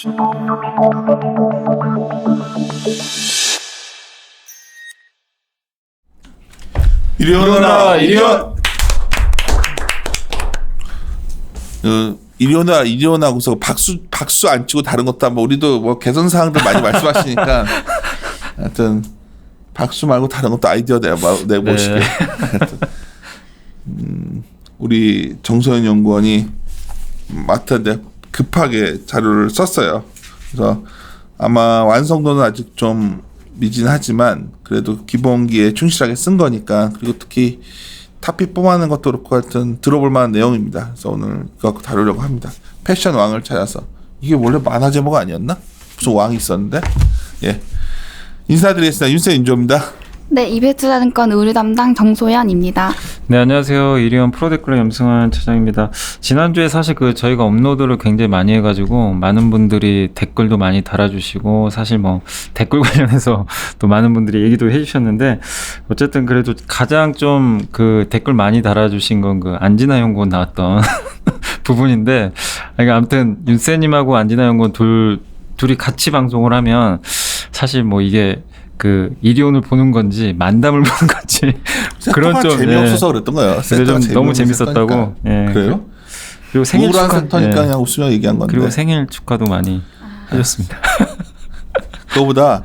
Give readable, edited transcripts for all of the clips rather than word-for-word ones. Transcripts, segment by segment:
이리오나 이리오나 하고서 박수 안 치고 다른 것도 한번 우리도 뭐 개선 사항들 많이 말씀하시니까 하여튼 박수 말고 다른 것도 아이디어 내보시게. 우리 정소연 연구원이 맡았는데 급하게 자료를 썼어요. 그래서 아마 완성도는 아직 좀 미진하지만 그래도 기본기에 충실하게 쓴 거니까, 그리고 특히 탑픽 뽑아내는 것도 그렇고 하여튼 들어볼 만한 내용입니다. 그래서 오늘 이거 갖고 다루려고 합니다. 패션 왕을 찾아서. 이게 원래 만화 제목 아니었나? 무슨 왕이 있었는데. 예, 인사드리겠습니다. 윤세 윤조입니다. 네, 이베스트증권 의류 담당 정소연입니다. 네, 안녕하세요. 이리온 프로데클러 염승환 차장입니다. 지난주에 사실 저희가 업로드를 굉장히 많이 해가지고 많은 분들이 댓글도 많이 달아주시고, 사실 뭐 댓글 관련해서 또 많은 분들이 얘기도 해주셨는데, 어쨌든 그래도 가장 좀 댓글 많이 달아주신 건 안진아 연구원 나왔던 부분인데, 아무튼 윤세님하고 안진아 연구원 둘이 같이 방송을 하면 사실 뭐 이게 이리온을 보는 건지 만담을 보는 건지 그런 좀 재미없어서 그랬던 거예요. 좀 너무 재밌었다고. 예. 그래요? 그리고 생일 축하 센터니까 그냥 웃으며 얘기한 건데. 그리고 생일 축하도 많이 해줬습니다. 그거보다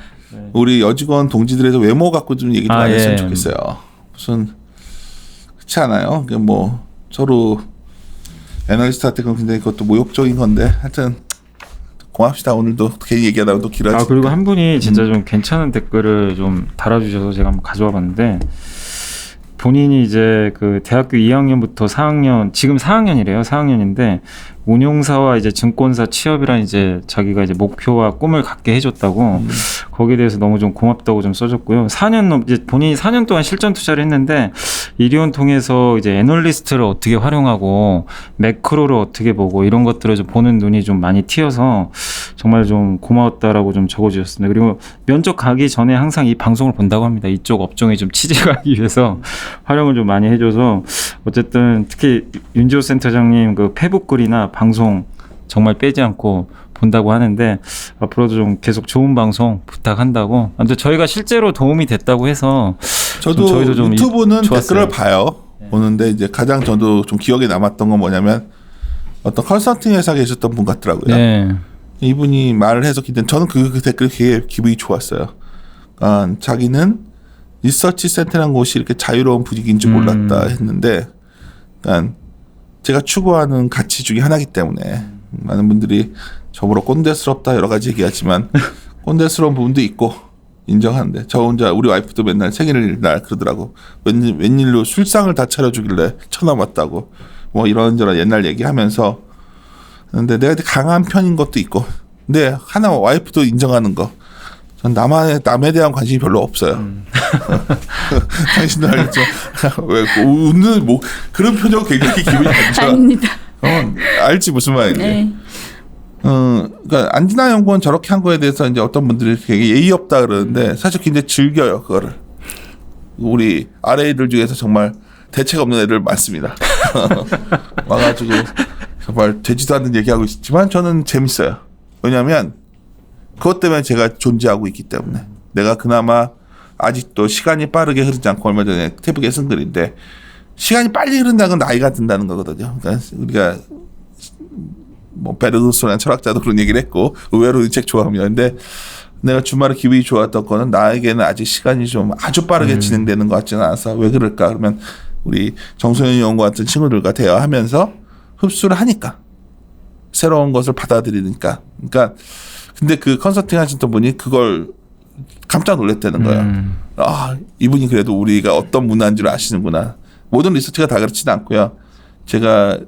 우리 여직원 동지들에서 외모 갖고 좀 얘기 좀 안 했으면 좋겠어요. 무슨 그렇지 않아요? 뭐 서로 애널리스트한테 굉장히 그것도 모욕적인 건데 하여튼. 고맙습니다. 오늘도 괜히 얘기하다가 또 길어지니까. 그리고 한 분이 진짜 좀 괜찮은 댓글을 좀 달아주셔서 제가 한번 가져와 봤는데, 본인이 이제 대학교 2학년부터 4학년, 지금 4학년이래요. 4학년인데 운용사와 이제 증권사 취업이란 이제 자기가 이제 목표와 꿈을 갖게 해줬다고, 거기에 대해서 너무 좀 고맙다고 좀 써줬고요. 4년 이제 본인이 4년 동안 실전 투자를 했는데, 이리온 통해서 이제 애널리스트를 어떻게 활용하고 매크로를 어떻게 보고 이런 것들을 좀 보는 눈이 좀 많이 튀어서 정말 좀 고마웠다라고 좀 적어주셨습니다. 그리고 면접 가기 전에 항상 이 방송을 본다고 합니다. 이쪽 업종에 좀 취직하기 위해서 활용을 좀 많이 해줘서, 어쨌든 특히 윤지호 센터장님 페북 글이나 방송 정말 빼지 않고 본다고 하는데, 앞으로도 좀 계속 좋은 방송 부탁한다고. 아무튼 저희가 실제로 도움이 됐다고 해서 저희도 좀 유튜브는 좋았어요. 댓글을 봐요. 보는데 이제 가장 저도 좀 기억에 남았던 건 뭐냐면, 어떤 컨설팅 회사에 계셨던 분 같더라고요. 네. 이분이 말을 해서 저는 그 댓글이 되게 기분이 좋았어요. 자기는 리서치 센터라는 곳이 이렇게 자유로운 분위기인 줄 몰랐다 했는데, 제가 추구하는 가치 중에 하나이기 때문에 많은 분들이 저보러 꼰대스럽다 여러 가지 얘기하지만 꼰대스러운 부분도 있고 인정하는데, 저 혼자 우리 와이프도 맨날 생일날 그러더라고. 웬일로 술상을 다 차려주길래 쳐다봤다고 뭐 이런저런 옛날 얘기하면서. 근데 내가 강한 편인 것도 있고, 근데 하나 와이프도 인정하는 거, 전 남에 대한 관심이 별로 없어요. 당신도 알겠죠? 왜 웃는 뭐 그런 표정 굉장히 기분이 안 좋아. 아닙니다. 알지 무슨 말인지. 네. 그러니까 안진아 연구원 저렇게 한 거에 대해서 이제 어떤 분들이 되게 예의 없다 그러는데, 사실 굉장히 즐겨요 그거를. 우리 RA들 중에서 정말 대책 없는 애들 많습니다. 와가지고 정말 되지도 않는 얘기하고 있지만 저는 재밌어요. 왜냐하면 그것 때문에 제가 존재하고 있기 때문에. 내가 그나마 아직도 시간이 빠르게 흐르지 않고, 얼마 전에 태북에 쓴 글인데, 시간이 빨리 흐른다는 건 나이가 든다는 거거든요. 그러니까 우리가 뭐 베르누스라는 철학자도 그런 얘기를 했고, 의외로 이 책 좋아합니다. 근데 내가 주말에 기분이 좋았던 거는, 나에게는 아직 시간이 좀 아주 빠르게 진행되는 것 같지는 않아서 왜 그럴까? 그러면 우리 정소연 연구 같은 친구들과 대화하면서 흡수를 하니까, 새로운 것을 받아들이니까. 그러니까 근데 그 컨설팅 하셨던 분이 그걸 깜짝 놀랐다는 거예요. 이분이 그래도 우리가 어떤 문화인 줄 아시는구나. 모든 리서치가 다 그렇지는 않고요. 제가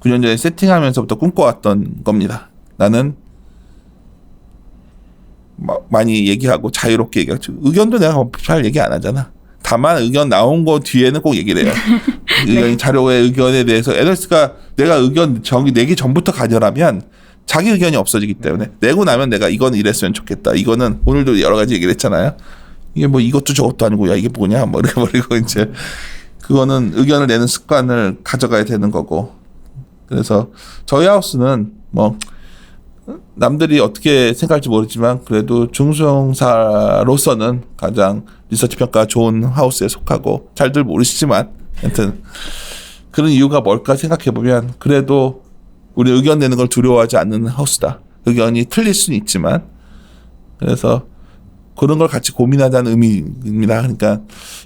9년 전에 세팅하면서부터 꿈꿔왔던 겁니다. 나는 많이 얘기하고 자유롭게 얘기하죠. 의견도 내가 잘 얘기 안 하잖아. 다만 의견 나온 거 뒤에는 꼭 얘기를 해요. 네. 자료의 의견에 대해서 애널리스트가 내가 의견 내기 전부터 가져라면 자기 의견이 없어지기 때문에, 내고 나면 내가 이건 이랬으면 좋겠다, 이거는 오늘도 여러 가지 얘기를 했잖아요. 이게 뭐 이것도 저것도 아니고 야 이게 뭐냐 뭐 이렇게 버리고, 이제 그거는 의견을 내는 습관을 가져가야 되는 거고. 그래서 저희 하우스는 뭐 남들이 어떻게 생각할지 모르지만 그래도 중소형사로서는 가장 리서치 평가 좋은 하우스에 속하고 잘들 모르시지만 하여튼 그런 이유가 뭘까 생각해 보면 그래도 우리 의견 내는 걸 두려워하지 않는 하우스다. 의견이 틀릴 수는 있지만 그래서 그런 걸 같이 고민하자는 의미입니다. 그러니까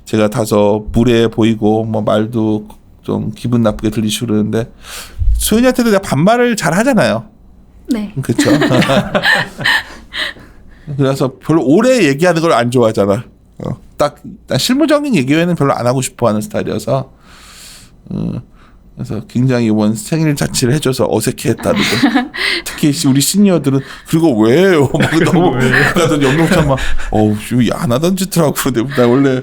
제가 다소 무례해 보이고 뭐 말도 좀 기분 나쁘게 들리시고 그러는데 소연이한테도 내가 반말을 잘 하잖아요. 네. 그렇죠. 그래서 별로 오래 얘기하는 걸 안 좋아하잖아. 딱 실무적인 얘기 외에는 별로 안 하고 싶어하는 스타일이어서 그래서 굉장히 이번 생일 자취를 해줘서 어색해했다는 거. 특히 우리 시니어들은 그리고 왜요? 막 너무 나도 연명찬 막 안 하던 짓을 하고 그런데 나 원래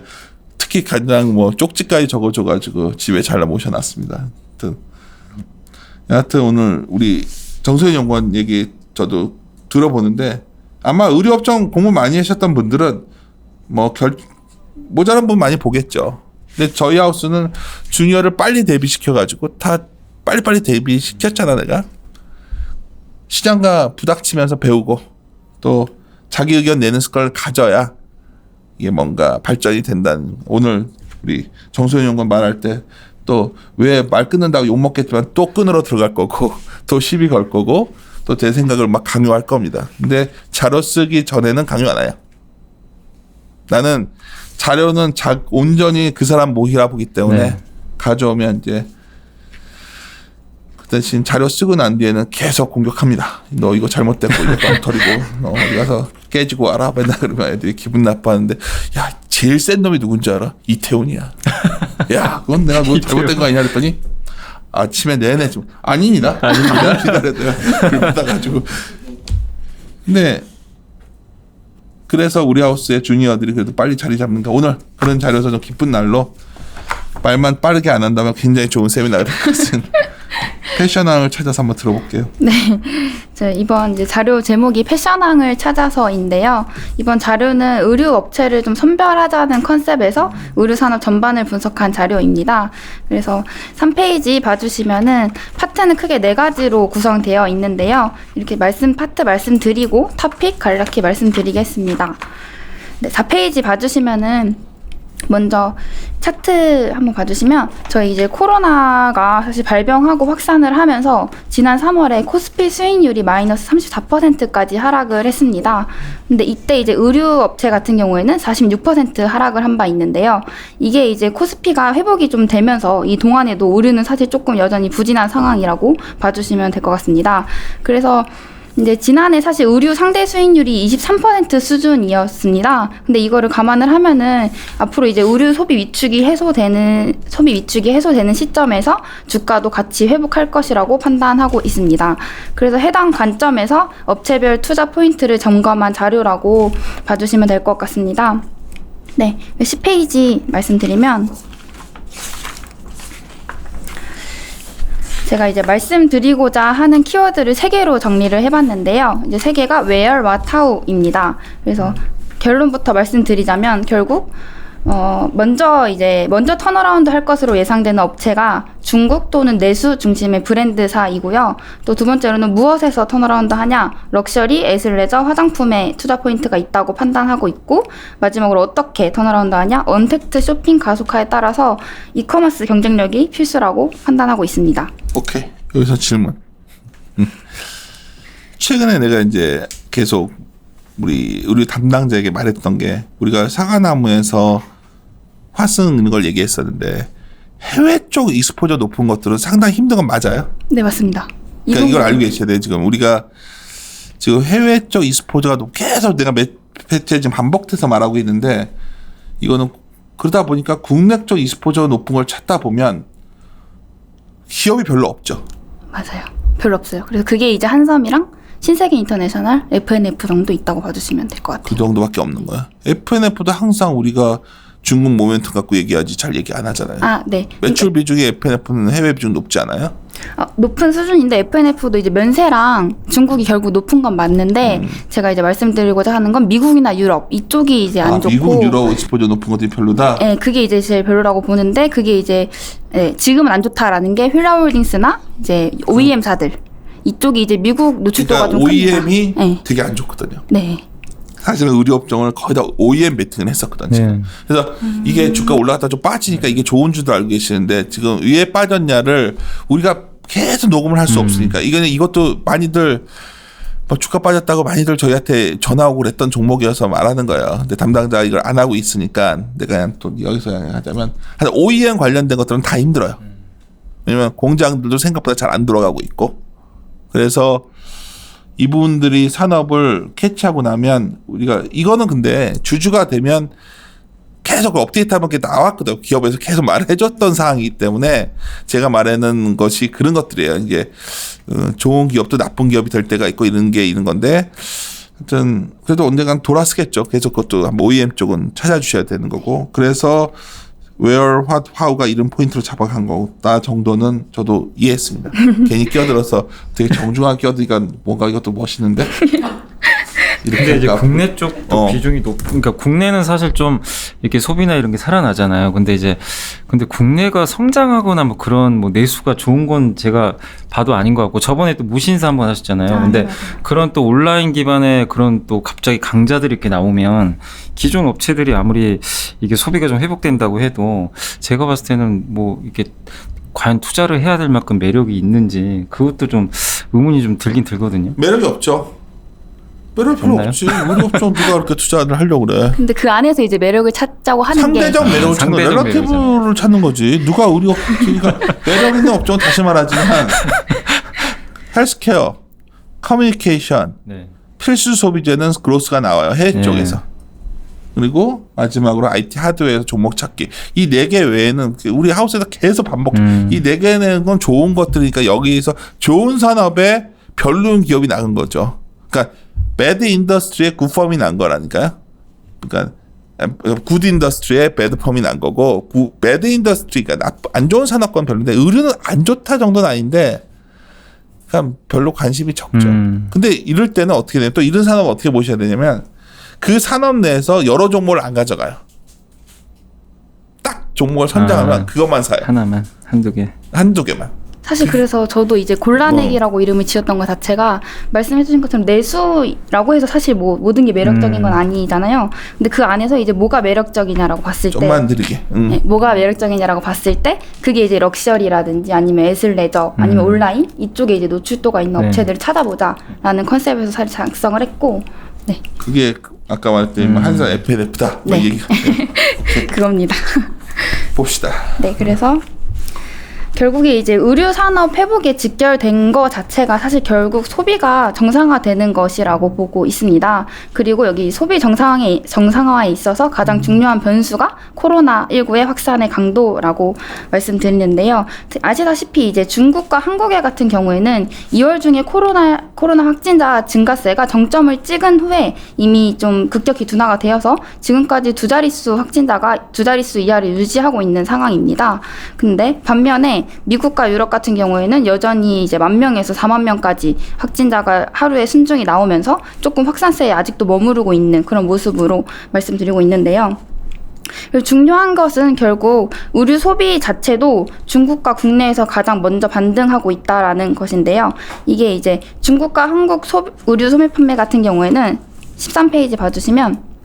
특히 간장 뭐 쪽지까지 적어줘가지고 집에 잘 모셔놨습니다. 여하튼 오늘 우리 정소연 연구원 얘기 저도 들어보는데 아마 의료업종 공부 많이 하셨던 분들은 모자란 분 많이 보겠죠. 근데 저희 하우스는 주니어를 빨리 데뷔시켜가지고 다 빨리빨리 데뷔시켰잖아 내가. 시장과 부닥치면서 배우고 또 자기 의견 내는 습관을 가져야 이게 뭔가 발전이 된다는. 오늘 우리 정소연 연구원 말할 때 또 왜 말 끊는다고 욕먹겠지만 또 끊으러 들어갈 거고 또 시비 걸 거고 또 제 생각을 막 강요할 겁니다. 근데 자료 쓰기 전에는 강요 안 해요. 나는 자료는 온전히 그 사람 목이라 보기 때문에 가져오면 이제 그 대신 자료 쓰고 난 뒤에는 계속 공격합니다. 너 이거 잘못됐고 이거 엉터리고 너 어디 가서 깨지고 와라 맨날 그러면 애들이 기분 나빠하는데 야 제일 센 놈이 누군지 알아? 이태훈이야. 야 그건 내가 뭐 잘못된 거 아니냐 그랬더니 아침에 내내 좀 아닙니다. 기다려야 그러다가지고 근데 그래서 우리 하우스의 주니어들이 그래도 빨리 자리 잡는다. 오늘 그런 자리에서 좀 기쁜 날로 말만 빠르게 안 한다면 굉장히 좋은 세미나가 될 것은 패션왕을 찾아서 한번 들어볼게요. 네. 이번 이제 자료 제목이 패션왕을 찾아서인데요. 이번 자료는 의류 업체를 좀 선별하자는 컨셉에서 의류 산업 전반을 분석한 자료입니다. 그래서 3페이지 봐주시면은 파트는 크게 4가지로 구성되어 있는데요. 이렇게 파트 말씀드리고 토픽 간략히 말씀드리겠습니다. 네, 4페이지 봐주시면은 먼저 차트 한번 봐주시면 저희 이제 코로나가 사실 발병하고 확산을 하면서 지난 3월에 코스피 수익률이 마이너스 34%까지 하락을 했습니다. 근데 이때 이제 의류 업체 같은 경우에는 46% 하락을 한 바 있는데요. 이게 이제 코스피가 회복이 좀 되면서 이 동안에도 의류는 사실 조금 여전히 부진한 상황이라고 봐주시면 될 것 같습니다. 그래서 이제 지난해 사실 의류 상대 수익률이 23% 수준이었습니다. 근데 이거를 감안을 하면은 앞으로 이제 의류 소비 위축이 해소되는 시점에서 주가도 같이 회복할 것이라고 판단하고 있습니다. 그래서 해당 관점에서 업체별 투자 포인트를 점검한 자료라고 봐주시면 될 것 같습니다. 네, 10페이지 말씀드리면 제가 이제 말씀드리고자 하는 키워드를 3개로 정리를 해봤는데요. 이제 3개가 where, what, how입니다. 그래서 결론부터 말씀드리자면 결국 먼저 턴어라운드 할 것으로 예상되는 업체가 중국 또는 내수 중심의 브랜드사이고요. 또 두 번째로는 무엇에서 턴어라운드 하냐? 럭셔리, 애슬레저, 화장품에 투자 포인트가 있다고 판단하고 있고 마지막으로 어떻게 턴어라운드 하냐? 언택트 쇼핑 가속화에 따라서 이커머스 경쟁력이 필수라고 판단하고 있습니다. 오케이. 여기서 질문. 최근에 내가 이제 계속 우리 담당자에게 말했던 게 우리가 사과나무에서 화승 이런 걸 얘기했었는데 해외 쪽 익스포저 높은 것들은 상당히 힘든 건 맞아요? 네, 맞습니다. 그러니까 이걸 알고 계셔야 돼요. 지금 우리가 지금 해외 쪽 익스포저가 계속 내가 몇 회째 지금 반복해서 말하고 있는데 이거는 그러다 보니까 국내 쪽 익스포저 높은 걸 찾다 보면 기업이 별로 없죠. 맞아요. 별로 없어요. 그래서 그게 이제 한섬이랑 신세계 인터내셔널, FNF 정도 있다고 봐주시면 될 것 같아요. 그 정도밖에 없는 거야. FNF도 항상 우리가 중국 모멘텀 갖고 얘기하지 잘 얘기 안 하잖아요. 아, 네. 매출 비중이 FNF는 해외 비중 높지 않아요? 높은 수준인데 FNF도 이제 면세랑 중국이 결국 높은 건 맞는데 제가 이제 말씀드리고자 하는 건 미국이나 유럽 이쪽이 이제 안 좋고 미국, 유럽 익스포저 높은 것들이 별로다? 네, 그게 이제 제일 별로라고 보는데 그게 이제 지금은 안 좋다라는 게 휠라홀딩스나 이제 OEM사들 이쪽이 이제 미국 노출도가 그러니까 좀 OEM이 큽니다. 네. 되게 안 좋거든요. 네. 사실은 의류 업종을 거의 다 OEM 베팅을 했었거든 지금. 네. 그래서 이게 주가 올라갔다 좀 빠지니까 이게 좋은 줄도 알고 계시는데 지금 왜 빠졌냐를 우리가 계속 녹음을 할 수 없으니까 이것도 많이들 뭐 주가 빠졌다고 많이들 저희한테 전화 오고 그랬던 종목이어서 말하는 거예요. 근데 담당자가 이걸 안 하고 있으니까 내가 그냥 또 여기서 하자면 한 OEM 관련된 것들은 다 힘들어요. 왜냐면 공장들도 생각보다 잘 안 돌아가고 있고 그래서 이 부분들이 산업을 캐치하고 나면 우리가 이거는 근데 주주가 되면 계속 업데이트하면 게 나왔거든요. 기업에서 계속 말해줬던 사항이기 때문에 제가 말하는 것이 그런 것들이에요. 이게 좋은 기업도 나쁜 기업이 될 때가 있고 이런 게 있는 건데 하여튼 그래도 언젠간 돌아서겠죠. 계속 그것도 한번 OEM 쪽은 찾아주셔야 되는 거고 그래서 where, what, how가 이런 포인트로 잡아간 거다 정도는 저도 이해했습니다. 괜히 끼어들어서 되게 정중하게 끼어드니까 뭔가 이것도 멋있는데 근데 이제 국내 쪽도 비중이 그러니까 국내는 사실 좀 이렇게 소비나 이런 게 살아나잖아요. 근데 국내가 성장하거나 뭐 그런 뭐 내수가 좋은 건 제가 봐도 아닌 것 같고 저번에 또 무신사 한번 하셨잖아요. 근데 맞아요. 그런 또 온라인 기반의 그런 또 갑자기 강자들이 이렇게 나오면 기존 업체들이 아무리 이게 소비가 좀 회복된다고 해도 제가 봤을 때는 뭐 이렇게 과연 투자를 해야 될 만큼 매력이 있는지 그것도 좀 의문이 좀 들긴 들거든요. 매력이 없죠. 매력이 별로 없나요? 없지. 우리 업종 누가 그렇게 투자를 하려고 그래. 근데 그 안에서 이제 매력을 찾자고 하는 게 상대적 매력을 찾는 거야. 상대적 렐러티브를 찾는 거지. 누가 우리 업종이니까 매력 있는 업종은 다시 말하지만 헬스케어, 커뮤니케이션, 네. 필수 소비재는 그로스가 나와요. 해외 네. 쪽에서. 그리고 마지막으로 IT 하드웨어 종목 찾기. 이 4개 외에는 우리 하우스에서 계속 반복. 이 4개는 건 좋은 것들이니까 여기서 좋은 산업에 별로인 기업이 나은 거죠. 그러니까 배드 인더스트리에 굿펌이 난 거라니까요. 그러니까 굿 인더스트리에 배드 펌이 난 거고 배드 인더스트리가 안 좋은 산업권 별로인데 의류는 안 좋다 정도는 아닌데 그냥 별로 관심이 적죠. 근데 이럴 때는 어떻게 돼요? 또 이런 산업 어떻게 보셔야 되냐면 그 산업 내에서 여러 종목을 안 가져가요. 딱 종목을 선정하면 그것만 사요. 하나만 한두 개. 한두 개만. 사실 그래서 저도 이제 골라내기라고 이름을 지었던 것 자체가 말씀해주신 것처럼 내수라고 해서 사실 뭐 모든 게 매력적인 건 아니잖아요. 근데 그 안에서 이제 뭐가 매력적이냐라고 봤을 때 좀만 드리게. 네, 뭐가 매력적이냐라고 봤을 때 그게 이제 럭셔리라든지 아니면 애슬레저 아니면 온라인 이쪽에 이제 노출도가 있는 네. 업체들을 찾아보자라는 컨셉에서 사실 작성을 했고 네 그게 아까 말했더니 한산 FLF다. 네. 얘기가 그겁니다. 봅시다. 네 그래서 결국에 이제 의류 산업 회복에 직결된 거 자체가 사실 결국 소비가 정상화되는 것이라고 보고 있습니다. 그리고 여기 소비 정상화에 있어서 가장 중요한 변수가 코로나19의 확산의 강도라고 말씀드리는데요. 아시다시피 이제 중국과 한국의 같은 경우에는 2월 중에 코로나 확진자 증가세가 정점을 찍은 후에 이미 좀 급격히 둔화가 되어서 지금까지 두 자릿수 확진자가 두 자릿수 이하를 유지하고 있는 상황입니다. 근데 반면에 미국과 유럽 같은 경우에는 여전히 이제 10,000명에서 40,000명까지 확진자가 하루에 순증이 나오면서 조금 확산세에 아직도 머무르고 있는 그런 모습으로 말씀드리고 있는데요. 그리고 중요한 것은 결국 의류 소비 자체도 중국과 국내에서 가장 먼저 반등하고 있다라는 것인데요. 이게 이제 중국과 한국 의류 소매 판매 같은 경우에는 13페이지 봐주시면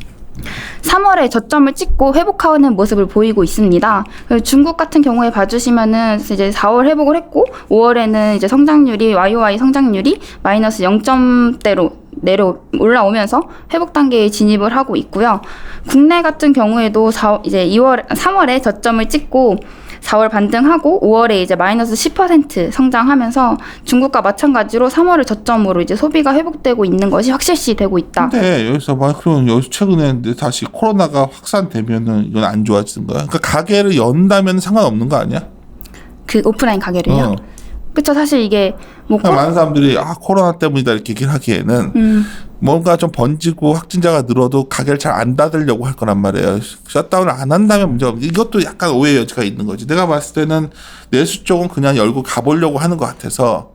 3월에 저점을 찍고 회복하는 모습을 보이고 있습니다. 중국 같은 경우에 봐주시면은 이제 4월 회복을 했고 5월에는 이제 성장률이 YOY 성장률이 마이너스 0점대로 올라오면서 회복 단계에 진입을 하고 있고요. 국내 같은 경우에도 이제 3월에 저점을 찍고 4월 반등하고 5월에 이제 마이너스 10% 성장하면서 중국과 마찬가지로 3월을 저점으로 이제 소비가 회복되고 있는 것이 확실시 되고 있다. 근데 여기서 그럼 여기서 최근에 다시 코로나가 확산되면은 이건 안 좋아지는 거야? 그러니까 가게를 연다면 상관없는 거 아니야? 그 오프라인 가게를요? 그쵸. 사실 이게 뭐 많은 사람들이 코로나 때문이다 이렇게 얘기를 하기에는 뭔가 좀 번지고 확진자가 늘어도 가게를 잘 안 닫으려고 할 거란 말이에요. 샷다운을 안 한다면 문제가 없는데 이것도 약간 오해의 여지가 있는 거지. 내가 봤을 때는 내수 쪽은 그냥 열고 가보려고 하는 것 같아서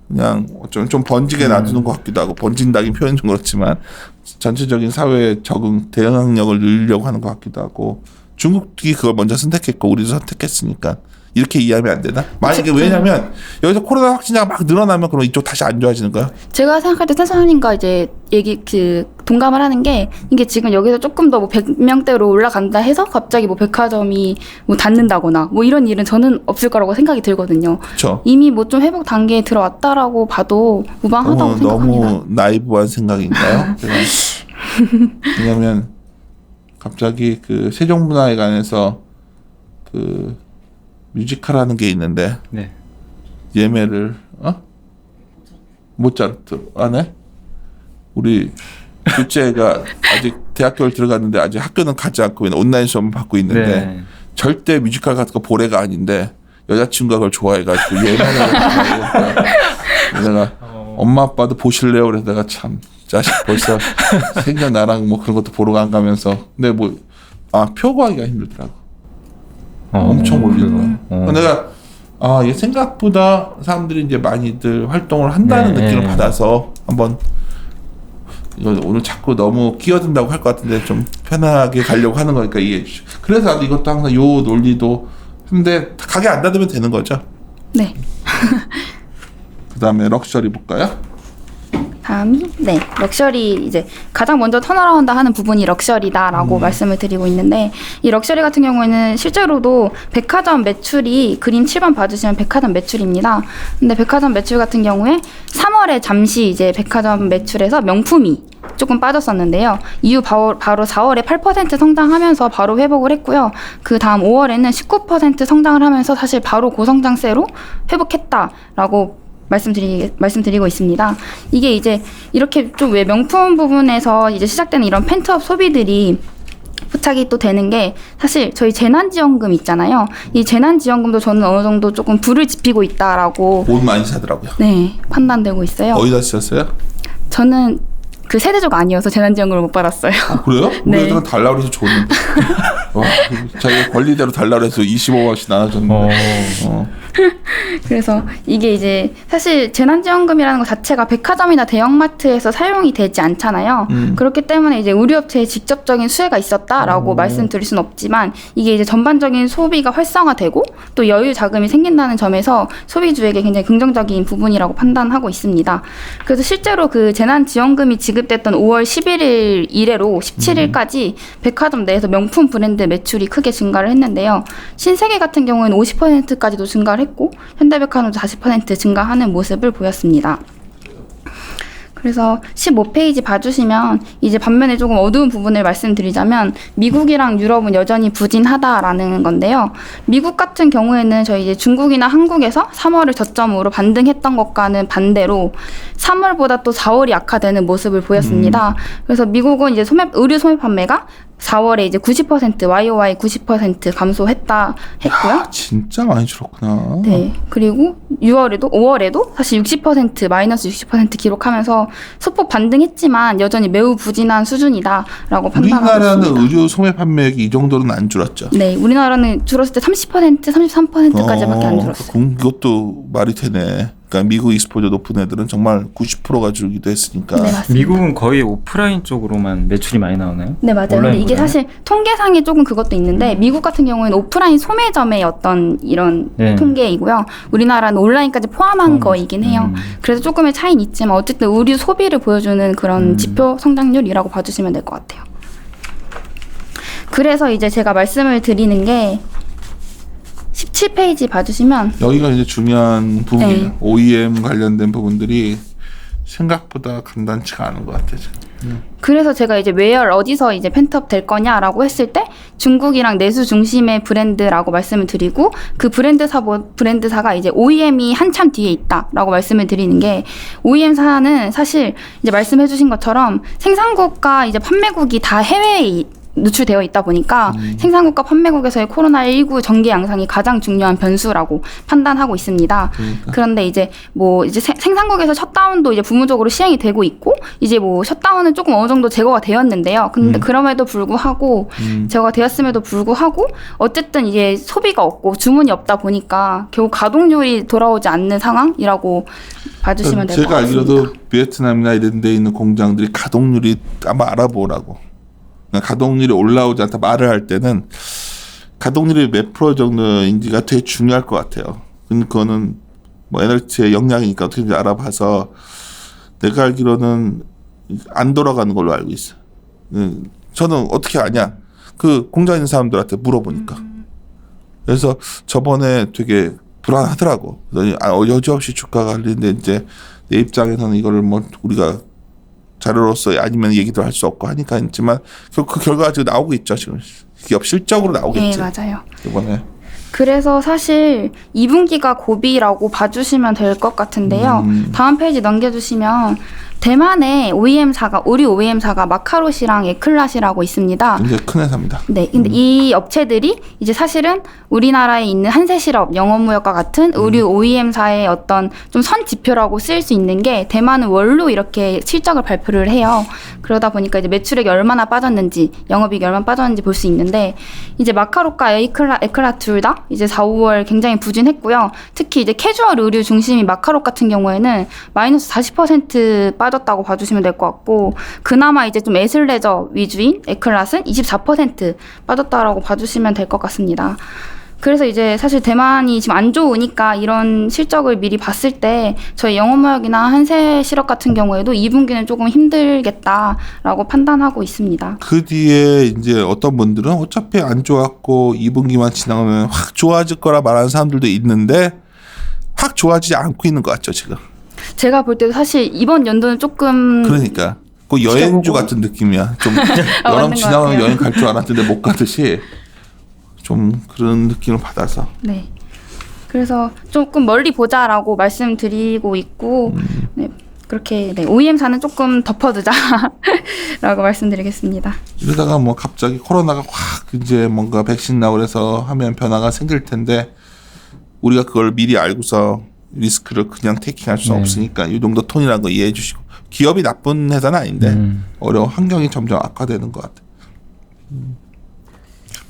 그냥 좀 번지게 놔두는 것 같기도 하고 번진다긴 표현은 좀 그렇지만 전체적인 사회 적응 대응력을 늘리려고 하는 것 같기도 하고 중국이 그걸 먼저 선택했고 우리도 선택했으니까 이렇게 이해하면 안 되나? 만약에 왜냐면 여기서 코로나 확진자가 막 늘어나면 그럼 이쪽 다시 안 좋아지는 거야? 제가 생각할 때 태선님과 이제 동감을 하는 게 이게 지금 여기서 조금 더 뭐 100명대로 올라간다 해서 갑자기 뭐 백화점이 뭐 닫는다거나 뭐 이런 일은 저는 없을 거라고 생각이 들거든요. 그렇죠. 이미 뭐 좀 회복 단계에 들어왔다라고 봐도 무방하다고 생각합니다. 너무 나이브한 생각인가요? 왜냐면 갑자기 그 세종문화회관에서 그 뮤지컬 하는 게 있는데 네. 예매를 모차르트 안 해? 우리 둘째가 아직 대학교를 들어갔는데 아직 학교는 가지 않고 온라인 수업만 받고 있는데 네. 절대 뮤지컬 같은 거 보래가 아닌데 여자친구가 그걸 좋아해가지고 예매를 했다고 내가 엄마 아빠도 보실래요? 그래서 내가 참 자식 벌써 생전 나랑 뭐 그런 것도 보러 안 가면서 근데 뭐 표 구하기가 힘들더라고. 엄청 몰리더라고. 내가 얘 생각보다 사람들이 이제 많이들 활동을 한다는 네, 느낌을 네. 받아서 한번 이거 오늘 자꾸 너무 끼어든다고 할 것 같은데 좀 편하게 가려고 하는 거니까 이해해 주시고. 그래서 나도 이것도 항상 요 논리도 근데 가게 안 닫으면 되는 거죠. 네. 그다음에 럭셔리 볼까요? 다음이 럭셔리 이제 가장 먼저 턴어라운드 하는 부분이 럭셔리다라고 말씀을 드리고 있는데 이 럭셔리 같은 경우에는 실제로도 백화점 매출이 그림 7번 봐주시면 백화점 매출입니다. 근데 백화점 매출 같은 경우에 3월에 잠시 이제 백화점 매출에서 명품이 조금 빠졌었는데요. 이후 바로 4월에 8% 성장하면서 바로 회복을 했고요. 그 다음 5월에는 19% 성장을 하면서 사실 바로 고성장세로 회복했다라고 말씀드리고 있습니다. 이게 이제 이렇게 좀 왜 명품 부분에서 이제 시작되는 이런 펜트업 소비들이 포착이 또 되는 게 사실 저희 재난지원금 있잖아요. 이 재난지원금도 저는 어느 정도 조금 불을 지피고 있다라고 옷 많이 사더라고요. 판단되고 있어요. 어디다 쓰셨어요? 저는 그 세대조가 아니어서 재난지원금을 못 받았어요. 그래요? 우리 네. 애들은 달라고 해서 줬는데 자기 권리대로 달라고 해서 25원씩 나눠줬는데 그래서 이게 이제 사실 재난지원금이라는 것 자체가 백화점이나 대형마트에서 사용이 되지 않잖아요. 그렇기 때문에 이제 의류업체에 직접적인 수혜가 있었다라고 말씀드릴 수는 없지만 이게 이제 전반적인 소비가 활성화되고 또 여유 자금이 생긴다는 점에서 소비주에게 굉장히 긍정적인 부분이라고 판단하고 있습니다. 그래서 실제로 그 재난지원금이 지급됐던 5월 11일 이래로 17일까지 백화점 내에서 명품 브랜드 매출이 크게 증가를 했는데요. 신세계 같은 경우에는 50%까지도 증가를 했고 현대백화점도 40% 증가하는 모습을 보였습니다. 그래서 15페이지 봐주시면 이제 반면에 조금 어두운 부분을 말씀드리자면 미국이랑 유럽은 여전히 부진하다라는 건데요. 미국 같은 경우에는 저희 이제 중국이나 한국에서 3월을 저점으로 반등했던 것과는 반대로 3월보다 또 4월이 악화되는 모습을 보였습니다. 그래서 미국은 이제 의류 소매 판매가 4월에 이제 90% YOY 90% 감소했다 했고요. 진짜 많이 줄었구나. 네. 그리고 5월에도 사실 60% 마이너스 60% 기록하면서 소폭 반등했지만 여전히 매우 부진한 수준이다라고 판단하고 우리나라는 있습니다. 의류 소매 판매액이 이 정도는 안 줄었죠. 네, 우리나라는 줄었을 때 30%, 33%까지밖에 안 줄었어요. 그럼 그것도 말이 되네. 그러니까 미국 익스포저 높은 애들은 정말 90%가 줄기도 했으니까. 네, 맞습니다. 미국은 거의 오프라인 쪽으로만 매출이 많이 나오나요? 네, 맞아요. 근데 이게 온라인보다는? 사실 통계상에 조금 그것도 있는데 미국 같은 경우에는 오프라인 소매점의 어떤 이런 통계이고요. 우리나라는 온라인까지 포함한 거이긴 해요. 그래서 조금의 차이는 있지만 어쨌든 의류 소비를 보여주는 그런 지표 성장률이라고 봐주시면 될 것 같아요. 그래서 이제 제가 말씀을 드리는 게 17페이지 봐주시면 여기가 이제 중요한 부분이에요. 네. OEM 관련된 부분들이 생각보다 간단치가 않은 것 같아요. 지금. 그래서 제가 이제 where 어디서 이제 펜트업 될 거냐라고 했을 때 중국이랑 내수 중심의 브랜드라고 말씀을 드리고 그 브랜드사가 이제 OEM이 한참 뒤에 있다라고 말씀을 드리는 게 OEM사는 사실 이제 말씀해 주신 것처럼 생산국과 이제 판매국이 다 해외에 노출되어 있다 보니까 생산국과 판매국에서의 코로나19 전개 양상이 가장 중요한 변수라고 판단하고 있습니다. 그런데 이제 뭐 이제 생산국에서 셧다운도 이제 부분적으로 시행이 되고 있고 이제 뭐 셧다운은 조금 어느 정도 제거가 되었는데요. 근데 그럼에도 불구하고 제거가 되었음에도 불구하고 어쨌든 이제 소비가 없고 주문이 없다 보니까 결국 가동률이 돌아오지 않는 상황이라고 봐주시면 될 것 제가 같습니다. 알기로도 베트남이나 이런 데 있는 공장들이 가동률이 아마 알아보라고. 가동률이 올라오지 않다 말을 할 때는 가동률이 몇 프로 정도인지가 되게 중요할 것 같아요. 그거는 뭐 에너지의 역량이니까 어떻게든지 알아봐서 내가 알기로는 안 돌아가는 걸로 알고 있어. 저는 어떻게 아냐? 그 공장에 있는 사람들한테 물어보니까. 그래서 저번에 되게 불안하더라고. 그랬더니 여지없이 주가가 흘리는데 이제 내 입장에서는 이거를 뭐 우리가 자료로서 아니면 얘기도 할 수 없고 하니까 했지만 그 결과가 지금 나오고 있죠. 지금 기업 실적으로 나오겠지. 네, 맞아요. 이번에. 그래서 사실 2분기가 고비라고 봐주시면 될 것 같은데요. 다음 페이지 넘겨주시면 대만의 OEM사가 의류 OEM사가 마카롯이랑 에클랏이라고 있습니다. 굉장히 큰 회사입니다. 네, 근데 이 업체들이 이제 사실은 우리나라에 있는 한세실업, 영업무역과 같은 의류 OEM사의 어떤 좀 선 지표라고 쓰일 수 있는 게 대만은 월로 이렇게 실적을 발표를 해요. 그러다 보니까 이제 매출액이 얼마나 빠졌는지, 영업이익이 얼마나 빠졌는지 볼 수 있는데 이제 마카롯과 에클랏 둘 다 이제 4, 5월 굉장히 부진했고요. 특히 이제 캐주얼 의류 중심인 마카롯 같은 경우에는 마이너스 40% 빠졌다고 봐주시면 될 것 같고 그나마 이제 좀 애슬레저 위주인 에클랏은 24% 빠졌다라고 봐주시면 될 것 같습니다. 그래서 이제 사실 대만이 지금 안 좋으니까 이런 실적을 미리 봤을 때 저희 영업무역이나 한세실업 같은 경우에도 2분기는 조금 힘들겠다라고 판단하고 있습니다. 그 뒤에 이제 어떤 분들은 어차피 안 좋았고 2분기만 지나가면 확 좋아질 거라 말하는 사람들도 있는데 확 좋아지지 않고 있는 것 같죠 지금. 제가 볼 때도 사실 이번 연도는 조금 그러니까 그 여행주 지켜보고. 같은 느낌이야. 좀 아, 여름 맞는 것 지나가면 같아요. 여행 갈 줄 알았는데 못 가듯이 좀 그런 느낌을 받아서. 네. 그래서 조금 멀리 보자라고 말씀드리고 있고 네. 그렇게 네. OEM사는 조금 덮어두자라고 말씀드리겠습니다. 이러다가 뭐 갑자기 코로나가 확 이제 뭔가 백신 나오고 그래서 하면 변화가 생길 텐데 우리가 그걸 미리 알고서 리스크를 그냥 테이킹할 수 네. 없으니까 이 정도 톤이라는 거 이해해 주시고 기업이 나쁜 회사는 아닌데 어려운 환경이 점점 악화되는 것 같아요.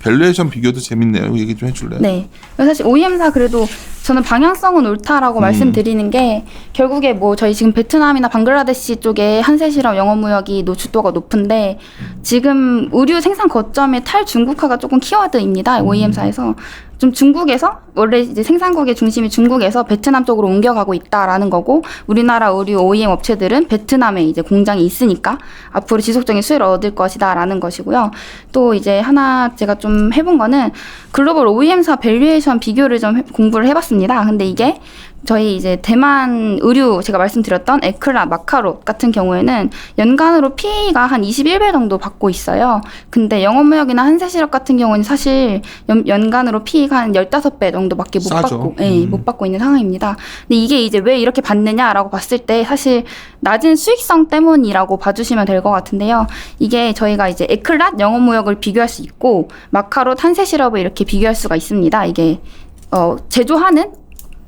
밸류에이션 비교도 재밌네요. 얘기 좀 해줄래요? 네. 사실 OEM사 그래도 저는 방향성은 옳다라고 말씀드리는 게 결국에 뭐 저희 지금 베트남이나 방글라데시 쪽에 한세실업 영업무역이 노출도가 높은데 지금 의류 생산 거점의 탈중국화가 조금 키워드입니다. OEM사에서. 좀 중국에서 원래 이제 생산국의 중심이 중국에서 베트남 쪽으로 옮겨가고 있다라는 거고 우리나라 의류 OEM 업체들은 베트남에 이제 공장이 있으니까 앞으로 지속적인 수혜를 얻을 것이다라는 것이고요. 또 이제 하나 제가 좀 해본 거는 글로벌 OEM사 밸류에이션 비교를 좀 공부를 해봤습니다. 근데 이게 저희 이제 대만 의류 제가 말씀드렸던 에클랏, 마카롯 같은 경우에는 연간으로 PE가 한 21배 정도 받고 있어요. 근데 영업무역이나 한세실업 같은 경우는 사실 연간으로 PE가 한 15배 정도밖에 못 싸죠. 받고, 예, 못 받고 있는 상황입니다. 근데 이게 이제 왜 이렇게 받느냐라고 봤을 때 사실 낮은 수익성 때문이라고 봐주시면 될 것 같은데요. 이게 저희가 이제 에클랏 영업무역을 비교할 수 있고 마카롯, 한세실업을 이렇게 비교할 수가 있습니다. 이게 제조하는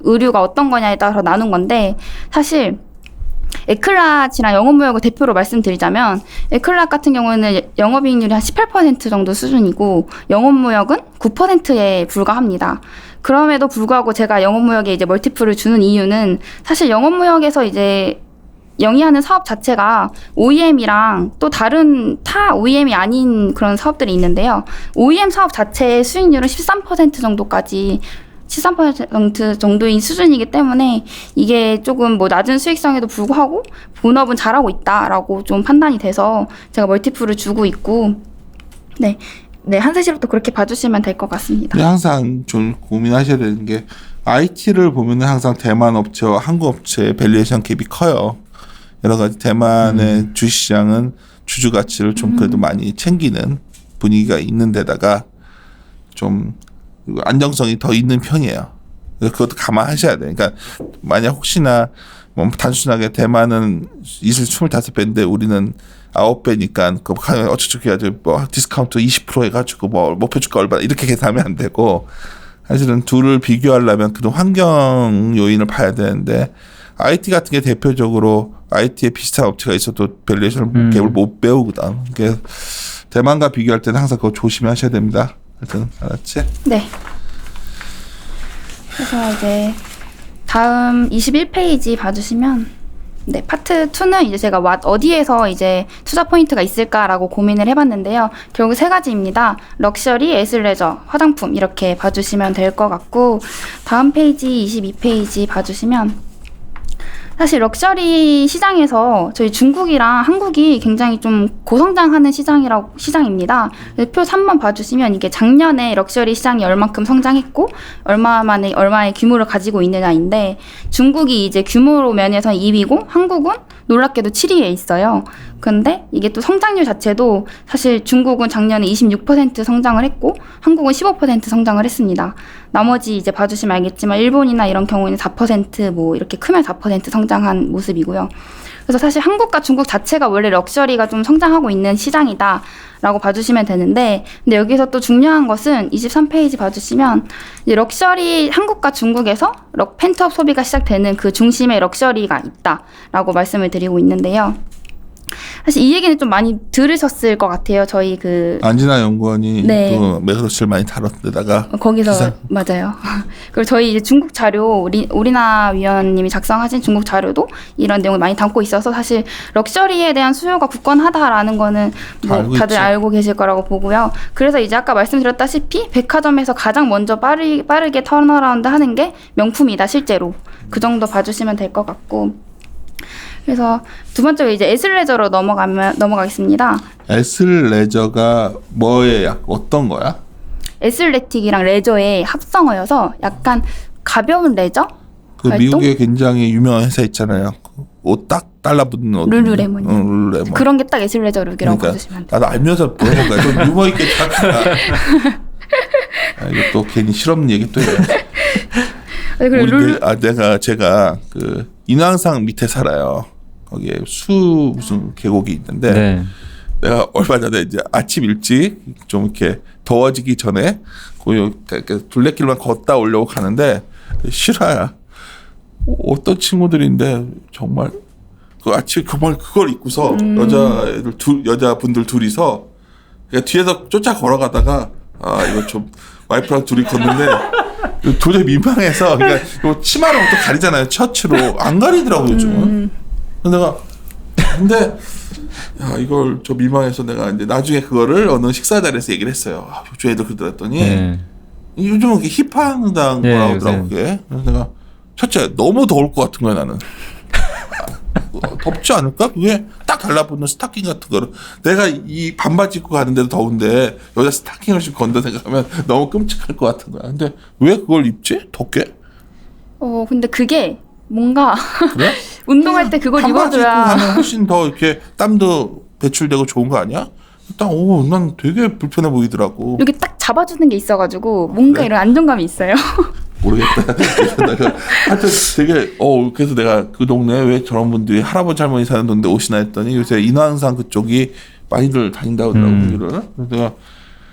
의류가 어떤 거냐에 따라서 나눈 건데 사실 에클랏이랑 영업무역을 대표로 말씀드리자면 에클랏 같은 경우는 영업이익률이 한 18% 정도 수준이고 영업무역은 9%에 불과합니다. 그럼에도 불구하고 제가 영업무역에 이제 멀티플을 주는 이유는 사실 영업무역에서 이제 영위하는 사업 자체가 OEM이랑 또 다른 타 OEM이 아닌 그런 사업들이 있는데요. OEM 사업 자체의 수익률은 13% 정도까지 13% 정도인 수준이기 때문에 이게 조금 뭐 낮은 수익성에도 불구하고 본업은 잘하고 있다라고 좀 판단이 돼서 제가 멀티플을 주고 있고 네, 한세실업도 그렇게 봐주시면 될 것 같습니다. 근데 항상 좀 고민하셔야 되는 게 IT를 보면은 항상 대만 업체와 한국 업체의 밸류에이션 갭이 커요. 여러 가지 대만의 주시장은 주주 가치를 좀 그래도 많이 챙기는 분위기가 있는 데다가 좀 안정성이 더 있는 편이에요. 그것도 감안하셔야 돼요. 그러니까 만약 혹시나 뭐 단순하게 대만은 이슬 25배인데 우리는 9배니까 그 어쩌저쩌고 해가지고 뭐 디스카운트 20% 해가지고 뭐 목표주가 얼마 이렇게 계산하면 안 되고 사실은 둘을 비교하려면 그런 환경 요인을 봐야 되는데 IT 같은 게 대표적으로 IT에 비슷한 업체가 있어도 밸류에이션 갭을 못 배우거든. 그래서 대만과 비교할 때는 항상 그거 조심하셔야 됩니다. 하여튼 알았지? 네. 그래서 이제 다음 21페이지 봐주시면 네, 파트 2는 이제 제가 어디에서 이제 투자 포인트가 있을까라고 고민을 해봤는데요. 결국 세 가지입니다. 럭셔리, 애슬레저, 화장품 이렇게 봐주시면 될 것 같고 다음 페이지 22페이지 봐주시면 사실 럭셔리 시장에서 저희 중국이랑 한국이 굉장히 좀 고성장하는 시장입니다. 표 3번 봐주시면 이게 작년에 럭셔리 시장이 얼만큼 성장했고 얼마의 규모를 가지고 있느냐인데 중국이 이제 규모로 면에서 2위고 한국은 놀랍게도 7위에 있어요. 근데 이게 또 성장률 자체도 사실 중국은 작년에 26% 성장을 했고 한국은 15% 성장을 했습니다. 나머지 이제 봐주시면 알겠지만 일본이나 이런 경우에는 4% 이렇게 크면 4% 성장한 모습이고요. 그래서 사실 한국과 중국 자체가 원래 럭셔리가 좀 성장하고 있는 시장이다 라고 봐주시면 되는데 근데 여기서 또 중요한 것은 23페이지 봐주시면 이제 럭셔리 한국과 중국에서 펜트업 소비가 시작되는 그 중심에 럭셔리가 있다 라고 말씀을 드리고 있는데요. 사실 이 얘기는 좀 많이 들으셨을 것 같아요. 저희 안진아 연구원이 네. 또 매그로스를 많이 다뤘는데다가 거기서 맞아요. 그리고 저희 이제 중국 자료 오리나 위원님이 작성하신 중국 자료도 이런 내용을 많이 담고 있어서 사실 럭셔리에 대한 수요가 굳건하다라는 거는 다들 알고 계실 거라고 보고요. 그래서 이제 아까 말씀드렸다시피 백화점에서 가장 먼저 빠르게 턴어라운드 하는 게 명품이다 실제로. 그 정도 봐주시면 될 것 같고. 그래서 두 번째로 이제 애슬레저로 넘어가겠습니다. 애슬레저가 어떤 거야? 애슬레틱이랑 레저의 합성어여서 약간 가벼운 레저? 미국에 굉장히 유명한 회사 있잖아요. 옷 딱 달라붙는 옷. 룰루레몬. 룰루레몬. 그런 게 딱 애슬레저 룩이라고 봐주시면 돼요. 나도 알면서 물어본 거야. 좀 유머 있게 이거 또 괜히 실없는 얘기 또 해요. 제가 인왕산 밑에 살아요. 거기에 무슨 계곡이 있는데 네. 내가 얼마 전에 이제 아침 일찍 좀 이렇게 더워지기 전에 둘레길만 걷다 오려고 가는데 실화야. 어떤 친구들인데 정말 그 아침 그걸 입고서 여자분들 둘이서 뒤에서 쫓아 걸어가다가 이거 좀 와이프랑 둘이 걷는데 도저히 민망해서 그러니까 치마로 또 가리잖아요. 셔츠로 안 가리더라고 요즘은. 근데 이걸 좀 민망해서 내가 이제 나중에 그거를 어느 식사 자리에서 얘기를 했어요. 요즘 애들 그러더랬더니 요즘은 그게 힙하다는 거라고 하더라고 그게. 그래서 내가 첫째 너무 더울 것 같은 거야 나는. 덥지 않을까? 그게 딱 달라붙는 스타킹 같은 거를 내가 이 반바지 입고 가는데도 더운데 여자 스타킹을 신고 건다 생각하면 너무 끔찍할 것 같은 거야. 근데 왜 그걸 입지? 덥게? 근데 그게 뭔가 그래? 운동할 때 그걸 반바지 입고 입어줘야 가면 훨씬 더 이렇게 땀도 배출되고 좋은 거 아니야? 일단 난 되게 불편해 보이더라고. 이렇게 딱 잡아주는 게 있어가지고 뭔가 그래? 이런 안정감이 있어요. 모르겠다. 하여튼 되게 그래서 내가 그 동네에 왜 저런 분들이 할아버지 할머니 사는 동네 오시나 했더니 요새 인왕산 그쪽이 많이들 다닌다고 하더라고. 그래서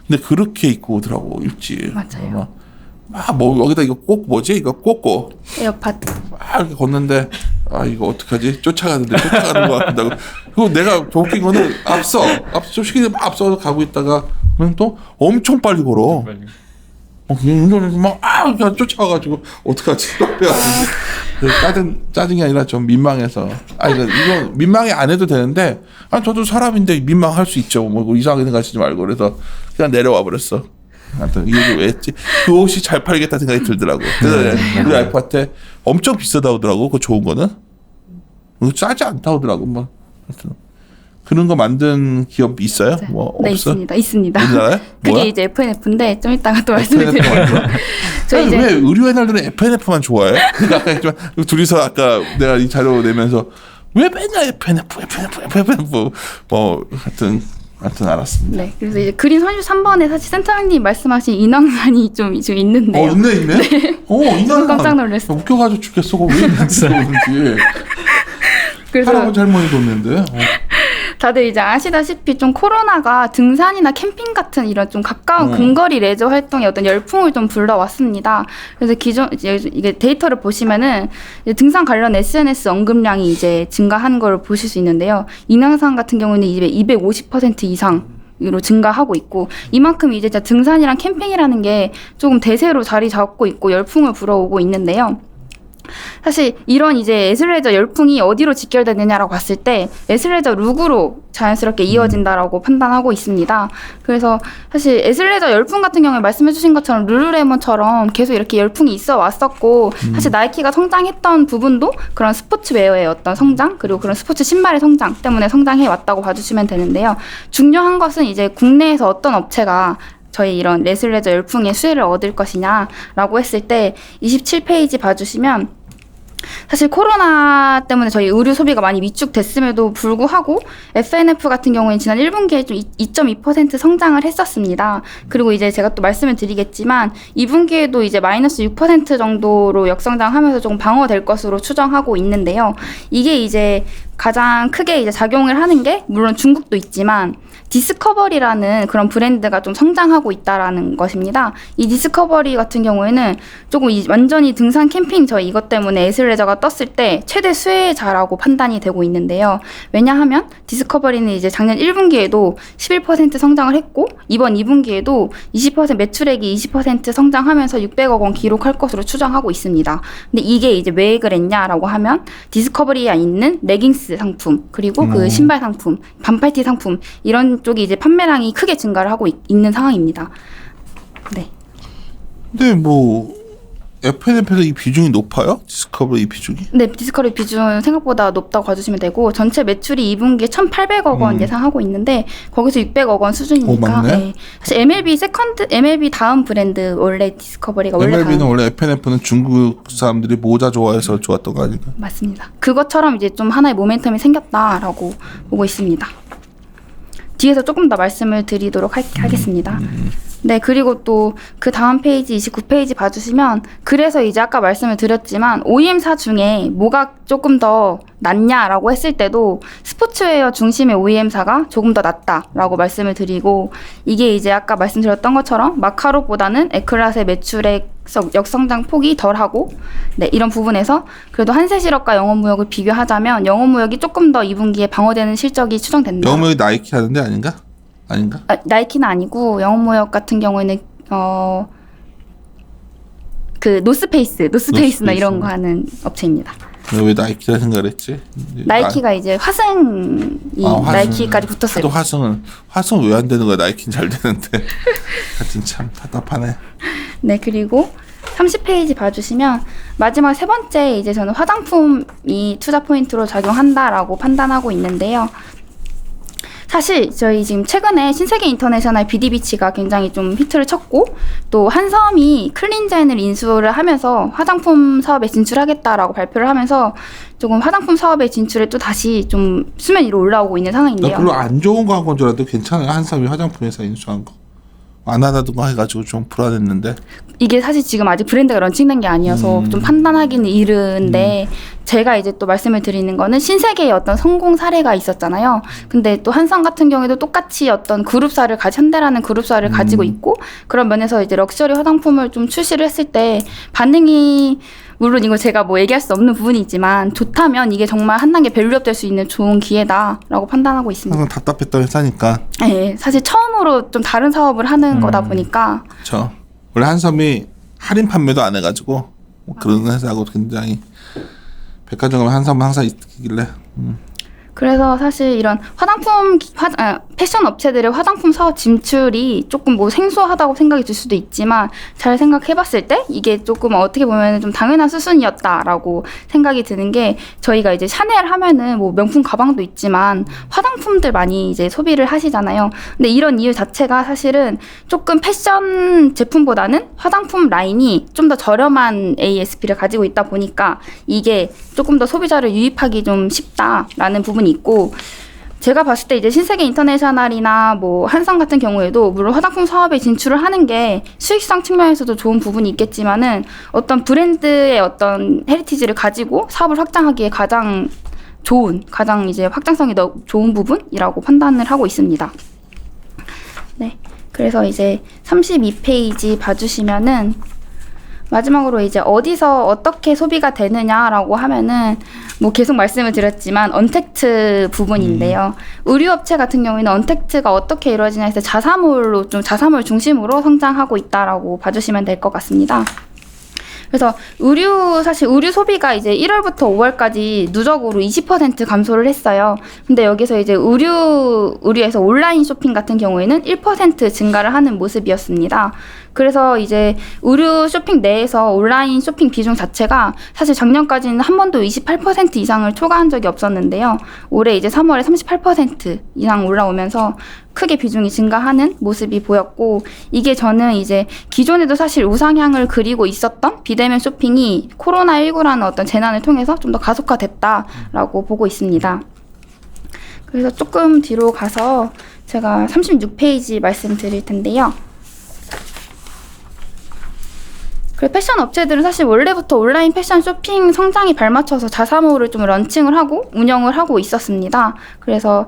근데 그렇게 입고 오더라고 일찍. 맞아요. 여기다 이거 꼭 이거 꽂고 에어팟. 이렇게 걷는데 이거 어떡하지? 쫓아가는 것 같다고. 그리고 내가 더 웃긴 거는 솔직히 앞서 가고 있다가 그냥 또 엄청 빨리 걸어. 운전해서 그냥 쫓아와가지고 어떡하지? 또 빼가지고 짜증이 아니라 좀 민망해서 이거 민망해 안 해도 되는데 저도 사람인데 민망할 수 있죠. 뭐 이상하게 생각하시지 말고 그래서 그냥 내려와 버렸어. 하여튼 이 얘기 왜 했지? 그 옷이 잘 팔겠다 생각이 들더라고. 그래서 우리 와이프한테 엄청 비싸다 하더라고. 그 좋은 거는 싸지 않다 하더라고. 뭐 하여튼 그런 거 만든 기업 있어요? 뭐 네, 없어? 있습니다. 우리나라에? 그게 뭐야? 이제 FNF인데 좀 이따가 또 말씀을 드릴게요. 저희 왜 의류 애널들은 FNF만 좋아해? 그러니까 아까 했지만 둘이서 아까 내가 이 자료 내면서 왜 맨날 FNF 뭐 하여튼 알았습니다. 네, 그래서 이제 그림 33번에 사실 센터장님 말씀하신 인왕산이 좀 있는데요. 있네. 인왕산 깜짝 놀랐어. 웃겨가지고 죽겠어. 왜 있는지. 그래서 할아버지 할머니도 없는데. 다들 이제 아시다시피 좀 코로나가 등산이나 캠핑 같은 이런 좀 가까운 근거리 레저 활동에 어떤 열풍을 좀 불러왔습니다. 그래서 이게 데이터를 보시면은 등산 관련 SNS 언급량이 이제 증가하는 걸 보실 수 있는데요. 인왕산 같은 경우는 이제 250% 이상으로 증가하고 있고 이만큼 이제 등산이랑 캠핑이라는 게 조금 대세로 자리 잡고 있고 열풍을 불어오고 있는데요. 사실 이런 이제 애슬레저 열풍이 어디로 직결되느냐라고 봤을 때 애슬레저 룩으로 자연스럽게 이어진다라고 판단하고 있습니다. 그래서 사실 애슬레저 열풍 같은 경우에 말씀해주신 것처럼 룰루레몬처럼 계속 이렇게 열풍이 있어 왔었고 사실 나이키가 성장했던 부분도 그런 스포츠웨어의 어떤 성장 그리고 그런 스포츠 신발의 성장 때문에 성장해 왔다고 봐주시면 되는데요. 중요한 것은 이제 국내에서 어떤 업체가 저희 이런 애슬레저 열풍의 수혜를 얻을 것이냐라고 했을 때 27페이지 봐주시면 사실 코로나 때문에 저희 의류 소비가 많이 위축됐음에도 불구하고 FNF 같은 경우에는 지난 1분기에 좀 2.2% 성장을 했었습니다. 그리고 이제 제가 또 말씀을 드리겠지만 2분기에도 이제 마이너스 6% 정도로 역성장하면서 조금 방어될 것으로 추정하고 있는데요. 이게 이제 가장 크게 이제 작용을 하는 게 물론 중국도 있지만 디스커버리라는 그런 브랜드가 좀 성장하고 있다라는 것입니다. 이 디스커버리 같은 경우에는 조금 완전히 등산 캠핑 저희 이것 때문에 애슬레저가 떴을 때 최대 수혜자라고 판단이 되고 있는데요. 왜냐하면 디스커버리는 이제 작년 1분기에도 11% 성장을 했고 이번 2분기에도 20% 매출액이 20% 성장하면서 600억 원 기록할 것으로 추정하고 있습니다. 근데 이게 이제 왜 그랬냐라고 하면 디스커버리에 있는 레깅스 상품 그리고 그 신발 상품, 반팔티 상품 이런 쪽이 이제 판매량이 크게 증가를 하고 있는 상황입니다. 네. 근데 뭐 FNF에서 이 비중이 높아요? 디스커버리 이 비중이? 네, 디스커버리 비중은 생각보다 높다고 봐주시면 되고 전체 매출이 2분기에 1,800억 원 예상하고 있는데 거기서 600억 원 수준이니까. 네. 사실 MLB 다음 브랜드 원래 디스커버리가 원래 MLB는 다음. 원래 FNF는 중국 사람들이 모자 좋아해서 좋았던 거 아닌가? 맞습니다. 그것처럼 이제 좀 하나의 모멘텀이 생겼다라고 보고 있습니다. 뒤에서 조금 더 말씀을 드리도록 하겠습니다. 네, 그리고 또 그 다음 페이지 29페이지 봐주시면 그래서 이제 아까 말씀을 드렸지만 OEM사 중에 뭐가 조금 더 낫냐라고 했을 때도 스포츠웨어 중심의 OEM사가 조금 더 낫다라고 말씀을 드리고 이게 이제 아까 말씀드렸던 것처럼 마카로보다는 에클랏의 매출액 역성장 폭이 덜하고 네, 이런 부분에서 그래도 한세실업과 영업무역을 비교하자면 영업무역이 조금 더 2분기에 방어되는 실적이 추정된다. 영업무역이 나이키 하는데 아닌가? 아닌가? 나이키는 아니고 영업무역 같은 경우에는 그 노스페이스나 이런 거 하는 업체입니다. 왜 나이키라 생각을 했지? 나이키가 이제 화승이 나이키까지 붙었어요. 또 화승은 왜 안 되는 거야? 나이키는 잘 되는데. 하여튼 참 답답하네. 네, 그리고 30페이지 봐주시면 마지막 세 번째 이제 저는 화장품이 투자 포인트로 작용한다라고 판단하고 있는데요. 사실 저희 지금 최근에 신세계 인터내셔널 BD비치가 굉장히 좀 히트를 쳤고 또 한섬이 클린젠을 인수를 하면서 화장품 사업에 진출하겠다라고 발표를 하면서 조금 화장품 사업의 진출에 또 다시 좀 수면 위로 올라오고 있는 상황인데요. 별로 안 좋은 거 한 건 줄 알았는데 괜찮아요. 한섬이 화장품 회사 인수한 거. 안 하다든가 해가지고 좀 불안했는데. 이게 사실 지금 아직 브랜드가 런칭된 게 아니어서 좀 판단하기는 이른데 제가 이제 또 말씀을 드리는 거는 신세계의 어떤 성공 사례가 있었잖아요. 근데 또 한성 같은 경우에도 똑같이 어떤 그룹사를 현대라는 그룹사를 가지고 있고 그런 면에서 이제 럭셔리 화장품을 좀 출시를 했을 때 반응이 물론 이거 제가 뭐 얘기할 수 없는 부분이 있지만 좋다면 이게 정말 한 단계 밸류업 될 수 있는 좋은 기회다라고 판단하고 있습니다. 항상 답답했던 회사니까. 네, 사실 처음으로 좀 다른 사업을 하는 거다 보니까. 그렇죠. 원래 한섬이 할인 판매도 안 해가지고 뭐 그런 회사하고 굉장히 백화점 가면 한섬은 항상 있길래. 그래서 사실 이런 패션 업체들의 화장품 사업 진출이 조금 뭐 생소하다고 생각이 들 수도 있지만 잘 생각해봤을 때 이게 조금 어떻게 보면 좀 당연한 수순이었다라고 생각이 드는 게 저희가 이제 샤넬 하면은 뭐 명품 가방도 있지만 화장품들 많이 이제 소비를 하시잖아요. 근데 이런 이유 자체가 사실은 조금 패션 제품보다는 화장품 라인이 좀 더 저렴한 ASP를 가지고 있다 보니까 이게 조금 더 소비자를 유입하기 좀 쉽다라는 부분이 있고 제가 봤을 때 이제 신세계 인터내셔널이나 뭐 한성 같은 경우에도 물론 화장품 사업에 진출을 하는 게 수익성 측면에서도 좋은 부분이 있겠지만은 어떤 브랜드의 어떤 헤리티지를 가지고 사업을 확장하기에 가장 이제 확장성이 더 좋은 부분이라고 판단을 하고 있습니다. 네. 그래서 이제 32페이지 봐주시면은 마지막으로 이제 어디서 어떻게 소비가 되느냐라고 하면은 뭐 계속 말씀을 드렸지만 언택트 부분인데요. 의류업체 같은 경우에는 언택트가 어떻게 이루어지냐 해서 자사몰 중심으로 성장하고 있다라고 봐주시면 될 것 같습니다. 그래서 사실 의류 소비가 이제 1월부터 5월까지 누적으로 20% 감소를 했어요. 근데 여기서 이제 의류에서 온라인 쇼핑 같은 경우에는 1% 증가를 하는 모습이었습니다. 그래서 이제 의류 쇼핑 내에서 온라인 쇼핑 비중 자체가 사실 작년까지는 한 번도 28% 이상을 초과한 적이 없었는데요. 올해 이제 3월에 38% 이상 올라오면서 크게 비중이 증가하는 모습이 보였고, 이게 저는 이제 기존에도 사실 우상향을 그리고 있었던 비대면 쇼핑이 코로나19라는 어떤 재난을 통해서 좀 더 가속화됐다라고 보고 있습니다. 그래서 조금 뒤로 가서 제가 36페이지 말씀드릴 텐데요. 그 패션 업체들은 사실 원래부터 온라인 패션 쇼핑 성장에 발맞춰서 자사몰을 좀 런칭을 하고 운영을 하고 있었습니다. 그래서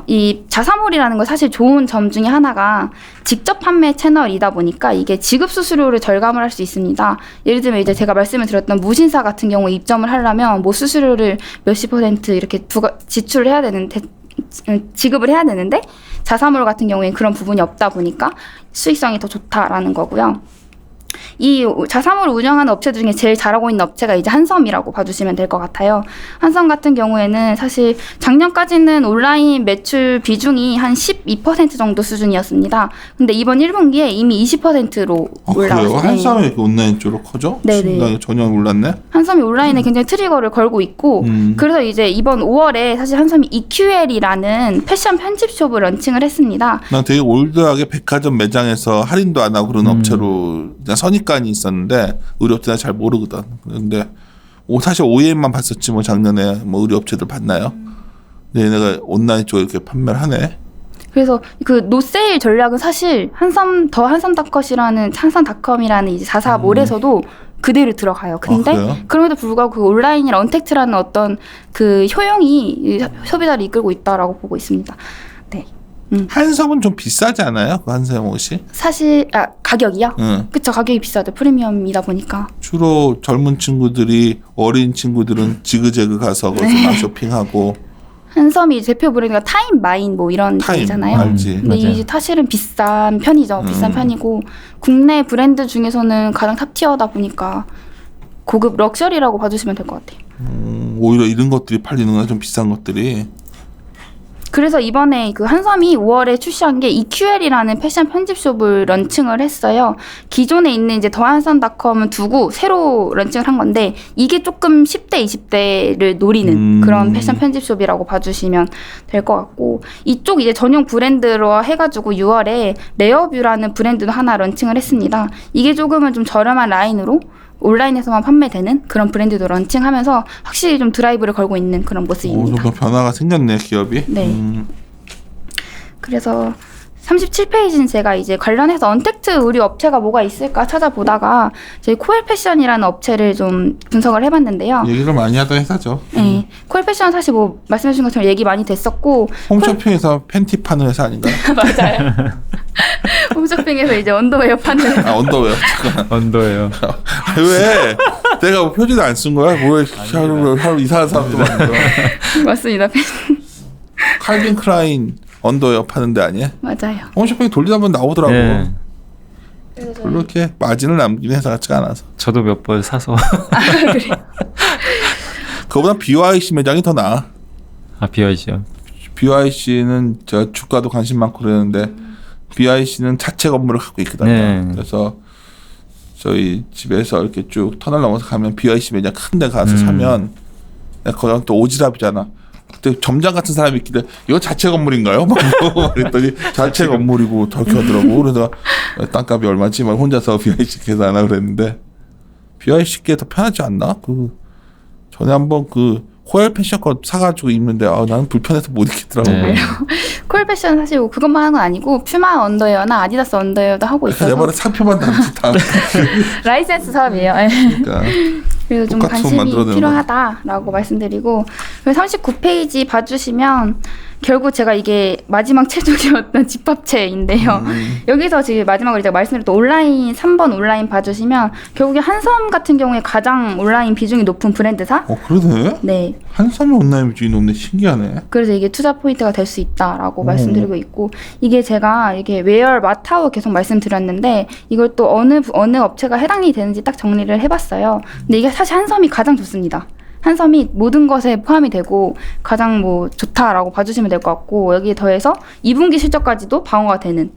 이 자사몰이라는 건 사실 좋은 점 중에 하나가 직접 판매 채널이다 보니까 이게 지급 수수료를 절감을 할 수 있습니다. 예를 들면 이제 제가 말씀을 드렸던 무신사 같은 경우에 입점을 하려면 뭐 수수료를 몇십 % 이렇게 지출을 해야 되는데 지급을 해야 되는데 자사몰 같은 경우에는 그런 부분이 없다 보니까 수익성이 더 좋다라는 거고요. 이 자사몰을 운영하는 업체 중에 제일 잘하고 있는 업체가 이제 한섬이라고 봐주시면 될 것 같아요. 한섬 같은 경우에는 사실 작년까지는 온라인 매출 비중이 한 12% 정도 수준이었습니다. 근데 이번 1분기에 이미 20%로 올라왔어요. 그래요? 한섬이 이렇게 온라인 쪽으로 커져? 네네. 전혀 몰랐네. 한섬이 온라인에 굉장히 트리거를 걸고 있고, 그래서 이제 이번 5월에 사실 한섬이 EQL이라는 패션 편집숍을 런칭을 했습니다. 난 되게 올드하게 백화점 매장에서 할인도 안 하고 그런 업체로 그냥 선입관이 있었는데 의류업체는 잘 모르거든. 근데 사실 OEM만 봤었지 뭐 작년에 뭐 의류업체들 봤나요? 근데 얘네가 온라인 쪽에 이렇게 판매를 하네. 그래서 그 노세일 전략은 사실 한섬닷컴이라는 이제 자사몰에서도 그대로 들어가요. 근데 그럼에도 불구하고 그 온라인이랑 언택트라는 어떤 그 효용이 소비자를 이끌고 있다라고 보고 있습니다. 네. 한섬은 좀 비싸지 않아요? 그 한섬 옷이? 사실 가격이요? 응. 그쵸, 가격이 비싸죠. 프리미엄이다 보니까. 주로 젊은 친구들이 어린 친구들은 지그재그 가서 거기서 막 쇼핑하고. 한섬이 대표 브랜드가 타임마인 뭐 이런 데잖아요. 알지. 근데 이게 사실은 비싼 편이죠. 비싼 편이고 국내 브랜드 중에서는 가장 탑티어다 보니까 고급 럭셔리라고 봐주시면 될 것 같아요. 오히려 이런 것들이 팔리는구나, 좀 비싼 것들이. 그래서 이번에 그 한섬이 5월에 출시한 게 EQL이라는 패션 편집숍을 런칭을 했어요. 기존에 있는 이제 더한섬닷컴은 두고 새로 런칭을 한 건데 이게 조금 10대, 20대를 노리는 그런 패션 편집숍이라고 봐주시면 될 것 같고, 이쪽 이제 전용 브랜드로 해가지고 6월에 레어뷰라는 브랜드도 하나 런칭을 했습니다. 이게 조금은 좀 저렴한 라인으로 온라인에서만 판매되는 그런 브랜드도 런칭하면서 확실히 좀 드라이브를 걸고 있는 그런 모습입니다. 좀 변화가 생겼네, 기업이. 네. 그래서 37페이지는 제가 이제 관련해서 언택트 의류 업체가 뭐가 있을까 찾아보다가 저희 코엘 패션이라는 업체를 좀 분석을 해봤는데요. 얘기를 많이 하던 회사죠. 네, 코엘 패션 사실 뭐 말씀해주신 것처럼 얘기 많이 됐었고, 홈쇼핑에서 팬티 파는 회사 아닌가요? 맞아요. 홈쇼핑에서 이제 언더웨어 파는 회사. 언더웨어. 잠깐. 언더예요. 왜? 내가 뭐 표지도 안 쓴 거야? 뭐 하루 이상한 사람도 많은 거야? 맞습니다. 칼빈 클라인 언더웨어 파는 데 아니야? 맞아요. 홈쇼핑 돌리다 보면 나오더라고. 네. 별로 이렇게 마진을 남기는 회사 같지가 않아서. 저도 몇 번 사서. 그래. 그거보다 BYC 매장이 더 나아. BYC요. BYC는 저 주가도 관심 많고 그러는데 BYC는 자체 건물을 갖고 있거든요. 네. 그래서 저희 집에서 이렇게 쭉 터널 넘어서 가면 BYC 매장 큰 데 가서 사면 거기 또 오지랖이잖아. 그때 점장 같은 사람이 있길래 이거 자체 건물인가요? 막 그랬더니 자체 건물이고 덜켜더라고. 그래서 땅값이 얼마지? 막 혼자서 BYC 계산하라 그랬는데 BYC께 더 편하지 않나? 그 전에 한번 그 호엘 패션 거 사가지고 입는데 나는 불편해서 못 입겠더라고. 네. 코엘 패션 사실 뭐 그것만 하는 건 아니고 퓨마 언더웨어나 아디다스 언더웨어도 하고 있어서 내가 말은 상표만 담지 다. 라이센스 사업이에요. 그러니까 그래서 좀 똑같은 돈 관심이 만들어내는 필요하다라고 말씀드리고, 39페이지 봐주시면 결국 제가 이게 마지막 최종이었던 집합체인데요. 여기서 지금 마지막으로 제가 말씀드렸던 온라인 3번 온라인 봐주시면 결국에 한섬 같은 경우에 가장 온라인 비중이 높은 브랜드사. 그러네. 네. 한섬이 온라인 비중이 높네. 신기하네. 그래서 이게 투자 포인트가 될 수 있다라고 말씀드리고 있고, 이게 제가 이게 웨어 마타오 계속 말씀드렸는데 이걸 또 어느 업체가 해당이 되는지 딱 정리를 해봤어요. 근데 이게 사실 한섬이 가장 좋습니다. 한섬이 모든 것에 포함이 되고 가장 뭐 좋다라고 봐주시면 될 것 같고, 여기에 더해서 2분기 실적까지도 방어가 되는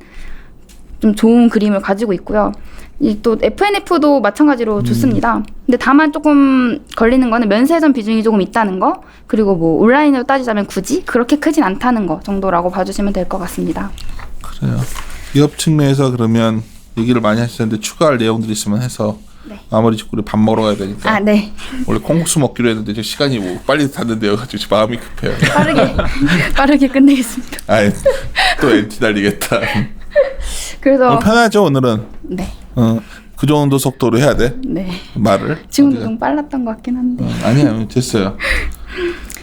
좀 좋은 그림을 가지고 있고요. 이 또 FNF도 마찬가지로 좋습니다. 근데 다만 조금 걸리는 거는 면세점 비중이 조금 있다는 거, 그리고 뭐 온라인으로 따지자면 굳이 그렇게 크진 않다는 거 정도라고 봐주시면 될 것 같습니다. 그래요. 기업 측면에서 그러면 얘기를 많이 하시는데 추가할 내용들이 있으면 해서 네. 마무리 짓고 우리 밥 먹으러 가야 되니까. 아, 네. 원래 콩국수 먹기로 했는데 지금 시간이 뭐 빨리 닫는데요. 지금 마음이 급해요. 빠르게 끝내겠습니다. 아이, 또 엔티 달리겠다. 그래서 편하죠 오늘은. 네. 그 정도 속도로 해야 돼. 네. 말을. 지금도 좀 빨랐던 것 같긴 한데. 아니야 됐어요.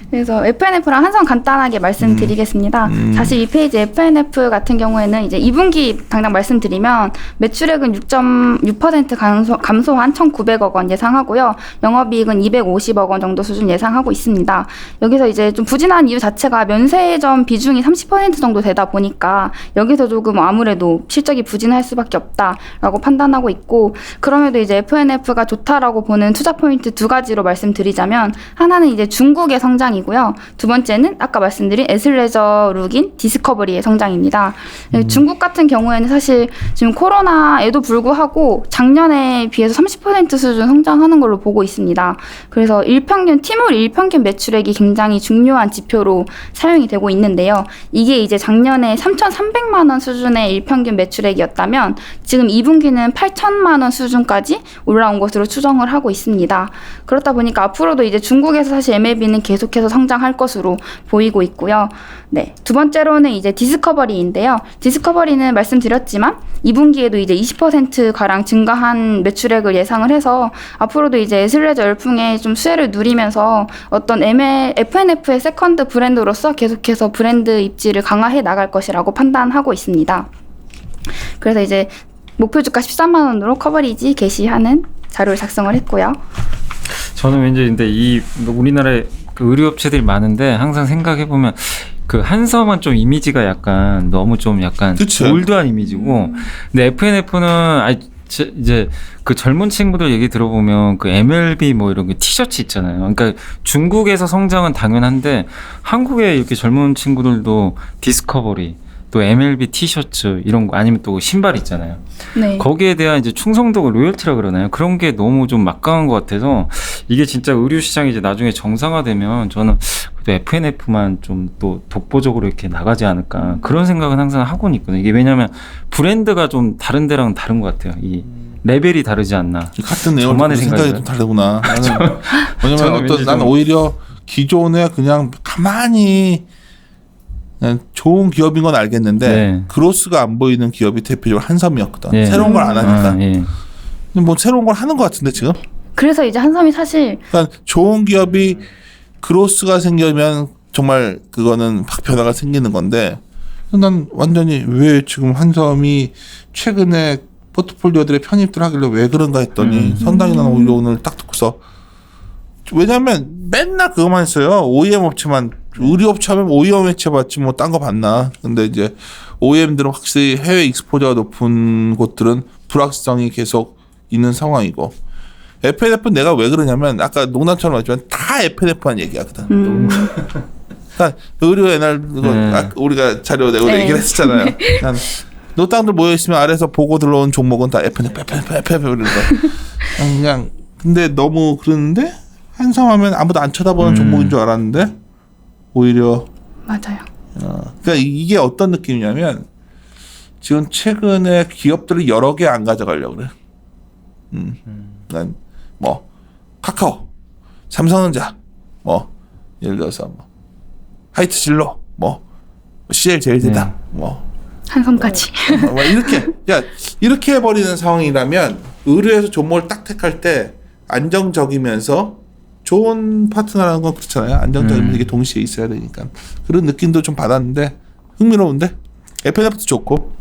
그래서 FNF랑 한선 간단하게 말씀드리겠습니다. 42페이지 FNF 같은 경우에는 이제 2분기 당장 말씀드리면 매출액은 6.6% 감소한 1,900억 원 예상하고요. 영업이익은 250억 원 정도 수준 예상하고 있습니다. 여기서 이제 좀 부진한 이유 자체가 면세점 비중이 30% 정도 되다 보니까 여기서 조금 아무래도 실적이 부진할 수밖에 없다라고 판단하고 있고, 그럼에도 이제 FNF가 좋다라고 보는 투자 포인트 두 가지로 말씀드리자면, 하나는 이제 중국의 성장이고요. 두 번째는 아까 말씀드린 에슬레저 룩인 디스커버리의 성장입니다. 중국 같은 경우에는 사실 지금 코로나에도 불구하고 작년에 비해서 30% 수준 성장하는 걸로 보고 있습니다. 그래서 티몰 일평균 매출액이 굉장히 중요한 지표로 사용이 되고 있는데요. 이게 이제 작년에 3,300만 원 수준의 일평균 매출액이었다면 지금 2분기는 8천만 원 수준까지 올라온 것으로 추정을 하고 있습니다. 그렇다 보니까 앞으로도 이제 중국에서 사실 MLB는 계속해서 성장할 것으로 보이고 있고요. 네, 두 번째로는 이제 디스커버리인데요. 디스커버리는 말씀드렸지만 2분기에도 이제 20%가량 증가한 매출액을 예상을 해서 앞으로도 이제 에슬레저 열풍에 좀 수혜를 누리면서 어떤 FNF의 세컨드 브랜드로서 계속해서 브랜드 입지를 강화해 나갈 것이라고 판단하고 있습니다. 그래서 이제 목표 주가 13만 원으로 커버리지 게시하는 자료를 작성을 했고요. 저는 왠지 근데 이 우리나라에 그 의류업체들이 많은데 항상 생각해 보면 그 한섬은 좀 이미지가 약간 너무 좀 약간 그쵸. 올드한 이미지고, 근데 FNF는 이제 그 젊은 친구들 얘기 들어보면 그 MLB 뭐 이런 게 티셔츠 있잖아요. 그러니까 중국에서 성장은 당연한데 한국의 이렇게 젊은 친구들도 디스커버리, 또 MLB 티셔츠 이런 거, 아니면 또 신발 있잖아요. 네. 거기에 대한 이제 충성도가 로열티라 그러나요? 그런 게 너무 좀 막강한 것 같아서 이게 진짜 의류 시장이 이제 나중에 정상화되면 저는 그래도 FNF만 좀 또 독보적으로 이렇게 나가지 않을까, 그런 생각은 항상 하고는 있거든요. 이게 왜냐하면 브랜드가 좀 다른 데랑은 다른 것 같아요. 이 레벨이 다르지 않나. 같은 내용 저만의 생각이 좀 다르구나. 왜냐면 나는 오히려 기존에 그냥 가만히 그냥 좋은 기업인 건 알겠는데 네. 그로스가 안 보이는 기업이 대표적으로 한섬이었거든. 네. 새로운 걸 안 하니까. 예. 근데 뭐 새로운 걸 하는 것 같은데 지금. 그래서 이제 한섬이 사실 그러니까 좋은 기업이 그로스가 생기면 정말 그거는 확 변화가 생기는 건데, 난 완전히 왜 지금 한섬이 최근에 포트폴리오들의 편입들 하길래 왜 그런가 했더니 상당히 나는 오히려 오늘 딱 듣고서, 왜냐면 맨날 그거만 했어요. OEM 업체만, 의류 업체 하면 OEM 업체 봤지 뭐 딴 거 봤나. 근데 이제 OEM들은 확실히 해외 익스포저가 높은 곳들은 불확실성이 계속 있는 상황이고, FNF는 내가 왜 그러냐면 아까 농담처럼 했지만 다 FNF만 얘기하거든. 그러니까 의류 옛날 우리가 자료 내고 네. 얘기를 했었잖아요. 노땅들 모여 있으면 아래에서 보고 들어온 종목은 다 FNF 이러면서 그냥. 근데 너무 그러는데 한섬하면 아무도 안 쳐다보는 종목인 줄 알았는데 오히려 맞아요. 그러니까 이게 어떤 느낌이냐면 지금 최근에 기업들을 여러 개 안 가져가려고 그래. 난 뭐 카카오, 삼성전자, 뭐 예를 들어서 뭐 하이트진로, 뭐 CL 제일제당, 뭐 한섬까지. 뭐 이렇게 해버리는 상황이라면 의류에서 종목을 딱 택할 때 안정적이면서 좋은 파트너라는 건 그렇잖아요. 안정적이면서 이게 동시에 있어야 되니까 그런 느낌도 좀 받았는데 흥미로운데 FNF도 좋고.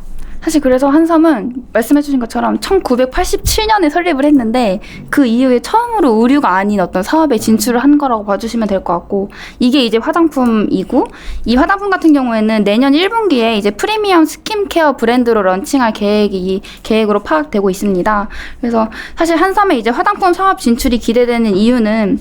사실 그래서 한섬은 말씀해주신 것처럼 1987년에 설립을 했는데 그 이후에 처음으로 의류가 아닌 어떤 사업에 진출을 한 거라고 봐주시면 될 것 같고 이게 이제 화장품이고 이 화장품 같은 경우에는 내년 1분기에 이제 프리미엄 스킨케어 브랜드로 런칭할 계획으로 파악되고 있습니다. 그래서 사실 한섬의 이제 화장품 사업 진출이 기대되는 이유는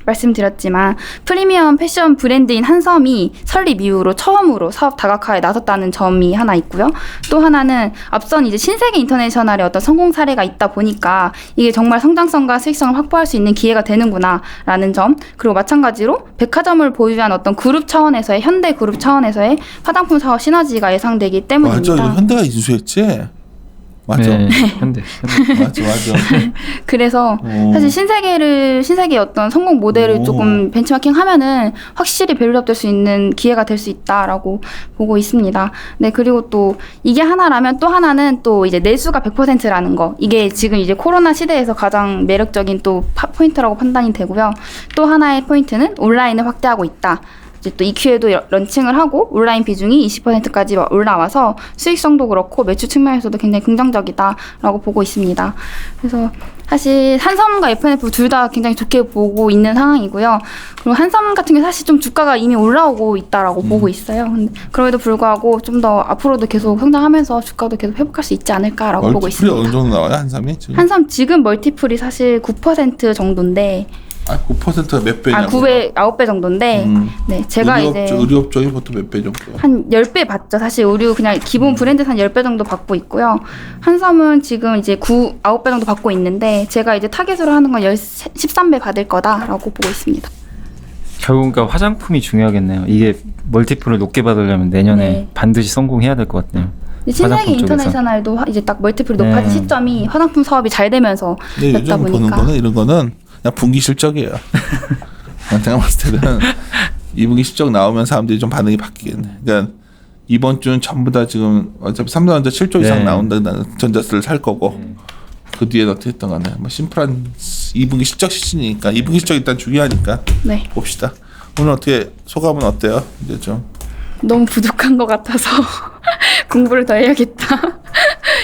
말씀드렸지만 프리미엄 패션 브랜드인 한섬이 설립 이후로 처음으로 사업 다각화에 나섰다는 점이 하나 있고요. 또 하나는 앞선 이제 신세계 인터내셔널의 어떤 성공 사례가 있다 보니까 이게 정말 성장성과 수익성을 확보할 수 있는 기회가 되는구나라는 점, 그리고 마찬가지로 백화점을 보유한 어떤 그룹 차원에서의 현대 그룹 차원에서의 화장품 사업 시너지가 예상되기 때문입니다. 맞아, 이거 현대가 인수했지. 맞죠? 네, 현대. 맞아. 그래서 오. 사실 신세계의 어떤 성공 모델을 오. 조금 벤치마킹하면은 확실히 밸류업 될 수 있는 기회가 될 수 있다라고 보고 있습니다. 네, 그리고 또 이게 하나라면 또 하나는 또 이제 내수가 100%라는 거. 이게 지금 이제 코로나 시대에서 가장 매력적인 또 포인트라고 판단이 되고요. 또 하나의 포인트는 온라인을 확대하고 있다. 이제 또 EQ에도 런칭을 하고 온라인 비중이 20%까지 올라와서 수익성도 그렇고 매출 측면에서도 굉장히 긍정적이다라고 보고 있습니다. 그래서 사실 한섬과 F&F 둘 다 굉장히 좋게 보고 있는 상황이고요. 그리고 한섬 같은 게 사실 좀 주가가 이미 올라오고 있다라고 보고 있어요. 근데 그럼에도 불구하고 좀 더 앞으로도 계속 성장하면서 주가도 계속 회복할 수 있지 않을까라고 보고 멀티플이 있습니다. 어느 정도 나와요, 한삼이 지금? 한섬 지금 멀티플이 사실 9% 정도인데 9%가 몇 배냐고? 9배 정도인데 네, 제가 이제 의류업 쪽이 보통 몇 배 정도? 한 10배 받죠. 사실 의류 그냥 기본 브랜드 한 10배 정도 받고 있고요. 한섬은 지금 이제 9배 정도 받고 있는데 제가 이제 타겟으로 하는 건 13배 받을 거다라고 보고 있습니다. 결국 그러니까 화장품이 중요하겠네요. 이게 멀티플을 높게 받으려면 내년에 네. 반드시 성공해야 될 것 같네요. 신세계 화장품 쪽에서. 인터내셔널도 이제 딱 멀티플이 높아진 네. 시점이 화장품 사업이 잘 되면서 근데 였다 요즘 보는 보니까 거는 이런 거는 그냥 분기 실적이에요. 제가 봤을 때는 2분기 실적 나오면 사람들이 좀 반응이 바뀌겠네. 그러니까 이번 주는 전부 다 지금 어차피 삼성전자 7조 이상 네. 나온다는 전자세를 살 거고 그 뒤에 어떻게 했던 간에 뭐 심플한 2분기 실적 시즌이니까 2분기 실적 일단 중요하니까 네. 봅시다. 오늘 어떻게 소감은 어때요? 이제 좀 너무 부족한 것 같아서 공부를 더 해야겠다.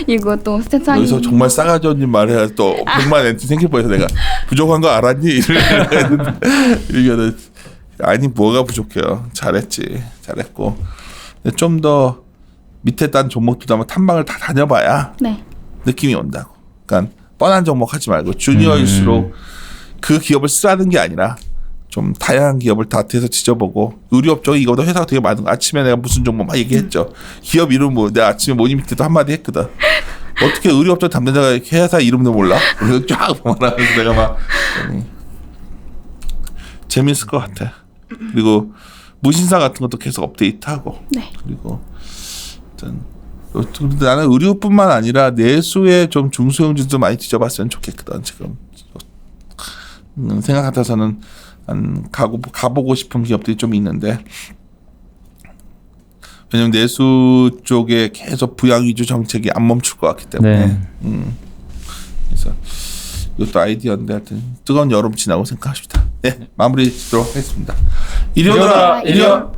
이거 또 스태츠하니 여기서 정말 싸가지 없는 말해야 또 100만 엔트 생길 뻔해서 내가 부족한 거 알았니? 이러면은 아니 뭐가 부족해요. 잘했고 좀 더 밑에 딴 종목들도 한번 탐방을 다 다녀봐야 네. 느낌이 온다고. 그러니까 뻔한 종목 하지 말고 주니어일수록 그 기업을 쓰라는 게 아니라 좀 다양한 기업을 다 뒤에서 지져보고 의류업 쪽에 이거보다 회사가 되게 많은 거. 아침에 내가 무슨 종목 막 얘기했죠. 기업 이름 뭐 내가 아침에 모닝 때도 한마디 했거든. 어떻게 의류업 쪽 담당자가 회사 이름도 몰라? 그래서 쫙 말하면서 내가 막 재밌을 것 같아. 그리고 무신사 같은 것도 계속 업데이트하고 네. 그리고 근데 나는 의류뿐만 아니라 내수의 좀 중소형주도 많이 뒤져봤으면 좋겠거든 지금. 생각 같아서는 가보고 싶은 기업들이 좀 있는데 왜냐면 내수 쪽에 계속 부양 위주 정책이 안 멈출 것 같기 때문에 네. 그래서 이것도 아이디어인데 하여튼 뜨거운 여름 지나고 생각합시다. 네, 마무리 짓도록 하겠습니다. 이리 오너라 이리 오.